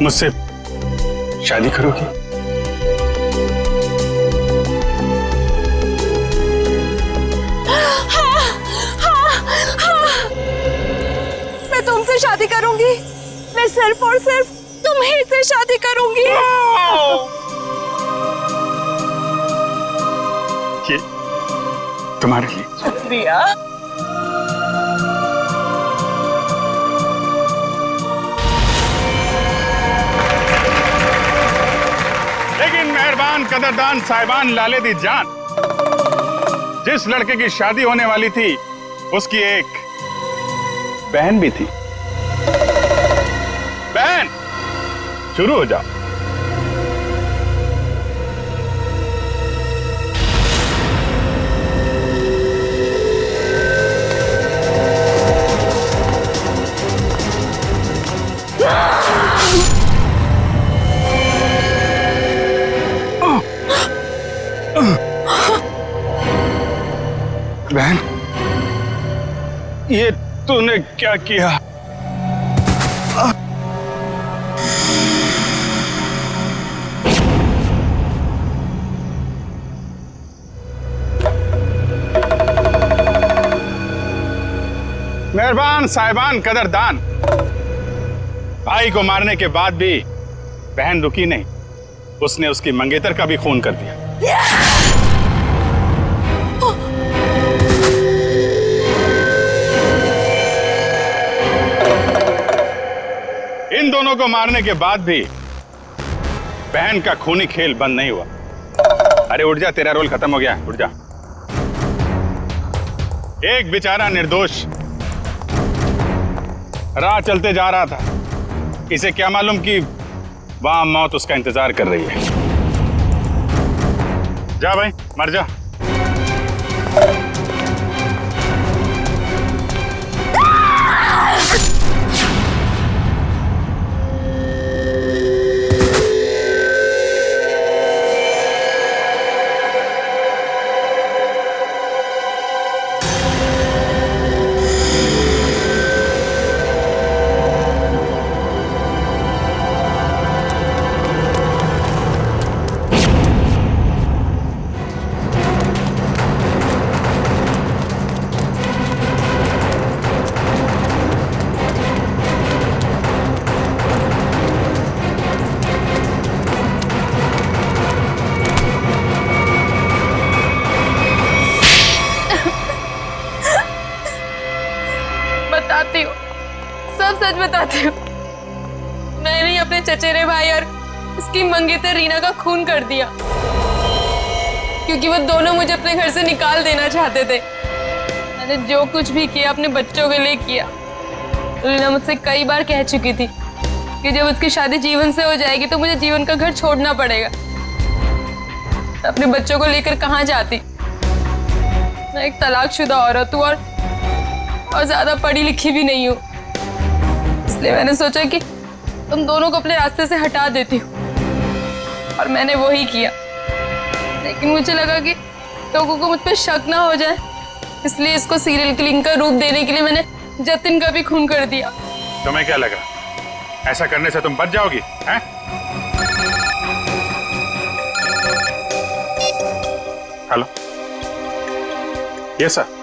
मुझसे शादी करोगी? मैं तुमसे शादी करूंगी। मैं सिर्फ और सिर्फ तुम्हीं से शादी करूंगी। ये तुम्हारे लिए। शुक्रिया। लेकिन मेहरबान कदरदान साहिबान लाले दी जान, जिस लड़के की शादी होने वाली थी उसकी एक बहन भी थी। बहन, शुरू हो जाओ। बहन, ये तूने क्या किया? मेहरबान साहिबान कदरदान, भाई को मारने के बाद भी बहन रुकी नहीं। उसने उसकी मंगेतर का भी खून कर दिया। इन दोनों को मारने के बाद भी बहन का खूनी खेल बंद नहीं हुआ। अरे उठ जा, तेरा रोल खत्म हो गया, उठ जा। एक बेचारा निर्दोष राह चलते जा रहा था। इसे क्या मालूम कि वहां मौत उसका इंतजार कर रही है। जा भाई, मर जा। बताती हूँ, सब सच बताती हूँ। मैंने ही अपने चचेरे भाई और उसकी मंगेतर रीना का खून कर दिया, क्योंकि वो दोनों मुझे अपने घर से निकाल देना चाहते थे। मैंने जो कुछ भी किया अपने बच्चों के लिए किया। रीना मुझसे कई बार कह चुकी थी कि जब उसकी शादी जीवन से हो जाएगी तो मुझे जीवन का घर छोड़ना पड़ेगा। अपने बच्चों को लेकर कहाँ जाती? मैं एक तलाकशुदा औरत हूँ और और ज्यादा पढ़ी लिखी भी नहीं हूँ, इसलिए मैंने सोचा कि तुम दोनों को अपने रास्ते से हटा देती हूँ, और मैंने वही किया। लेकिन मुझे लगा कि लोगों को मुझ पर शक ना हो जाए, इसलिए इसको सीरियल किलिंग का रूप देने के लिए मैंने जतिन का भी खून कर दिया। तुम्हें क्या लगा ऐसा करने से तुम बच जाओगी? हैं? Hello, yes sir.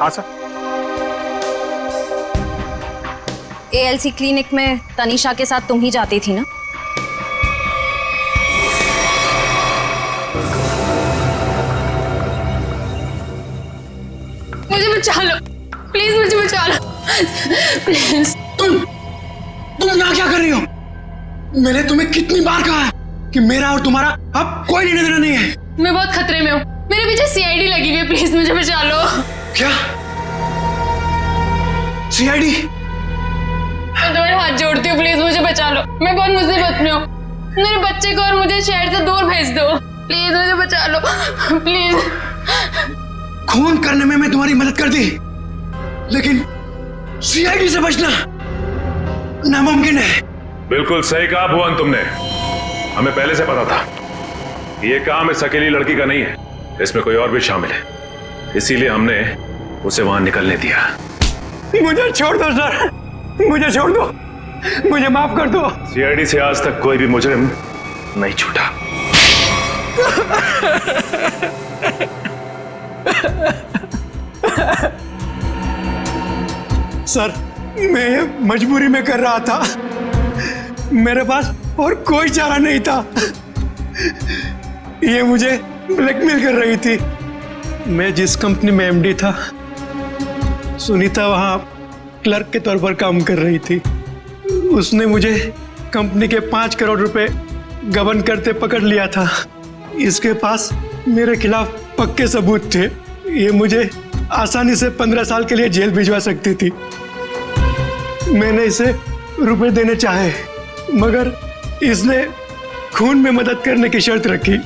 हाँ सर। ALC क्लिनिक में तनीषा के साथ तुम ही जाती थी ना? मुझे बचा लो प्लीज, मुझे बचा लो प्लीज। तुम ना क्या कर रही हो? मैंने तुम्हें कितनी बार कहा है कि मेरा और तुम्हारा अब कोई लेना देना नहीं है। मैं बहुत खतरे में हूँ, मेरे पीछे CID लगी हुई है, प्लीज मुझे बचा लो। क्या CID? मैं तुम्हारे हाथ जोड़ती हूँ, प्लीज मुझे बचा लो, मैं बहुत मुसीबत में हूँ। मेरे बच्चे को और मुझे शहर से दूर भेज दो, प्लीज मुझे बचा लो प्लीज। खून करने में मैं तुम्हारी मदद कर दी, लेकिन CID से बचना नामुमकिन है। बिल्कुल सही कहा भुवन तुमने, हमें पहले से पता था ये काम इस अकेली लड़की का नहीं है, इसमें कोई और भी शामिल है, इसीलिए हमने उसे वहां निकलने दिया। मुझे छोड़ दो सर, मुझे छोड़ दो, मुझे माफ कर दो। CID से आज तक कोई भी मुजरिम नहीं छूटा। सर, मैं मजबूरी में कर रहा था, मेरे पास और कोई चारा नहीं था। ये मुझे ब्लैकमेल कर रही थी। मैं जिस कंपनी में MD था, सुनीता वहां क्लर्क के तौर पर काम कर रही थी। उसने मुझे कंपनी के 5 करोड़ रुपए गबन करते पकड़ लिया था। इसके पास मेरे खिलाफ पक्के सबूत थे, ये मुझे आसानी से 15 साल के लिए जेल भिजवा सकती थी। मैंने इसे रुपए देने चाहे, मगर इसने खून में मदद करने की शर्त रखी।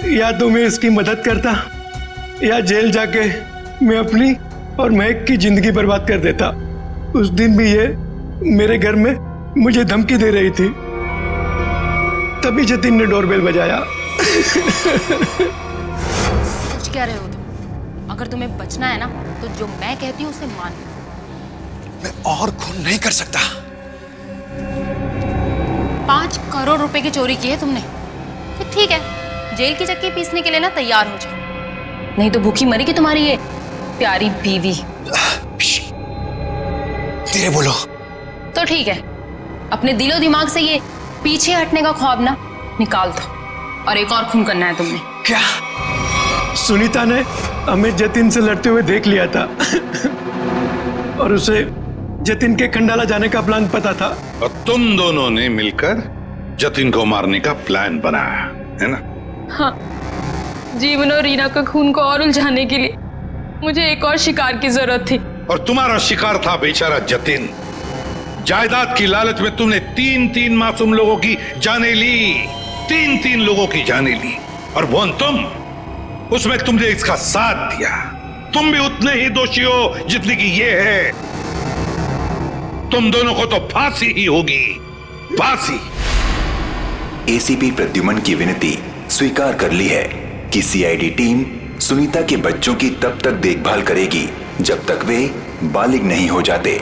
या तो मैं इसकी मदद करता या जेल जाके मैं अपनी और महक की जिंदगी बर्बाद कर देता। उस दिन भी ये मेरे घर में मुझे धमकी दे रही थी, तभी जतिन ने डोरबेल बजाया। सच कह रहे हो तुम? अगर तुम्हें बचना है ना तो जो मैं कहती हूँ उसे मान लो। मैं और खून नहीं कर सकता। 5 करोड़ रुपए की चोरी की है तुमने, तो ठीक है, जेल की चक्की पीसने के लिए ना तैयार हो जाओ, नहीं तो भूखी मरेगी तुम्हारी ये प्यारी बीवी। धीरे बोलो। तो ठीक है, अपने दिलो दिमाग से ये पीछे हटने का ख्वाब ना निकाल दो, और एक और खून करना है तुमने। क्या? सुनीता ने हमें जतिन से लड़ते हुए देख लिया था और उसे जतिन के खंडाला जाने का प्लान पता था, और तुम दोनों ने मिलकर जतिन को मारने का प्लान बनाया है ना? हाँ, जीवन और रीना का खून को और उलझाने के लिए मुझे एक और शिकार की जरूरत थी। और तुम्हारा शिकार था बेचारा जतिन। जायदाद की लालच में तुमने 3 मासूम लोगों की जानें ली, 3 लोगों की जानें ली, और वो तुम, उसमें तुमने इसका साथ दिया। तुम भी उतने ही दोषी हो जितनी की ये है। तुम दोनों को तो फांसी ही होगी, फांसी। ACP प्रद्युमन की विनती स्वीकार कर ली है कि CID टीम सुनीता के बच्चों की तब तक देखभाल करेगी जब तक वे बालिग नहीं हो जाते।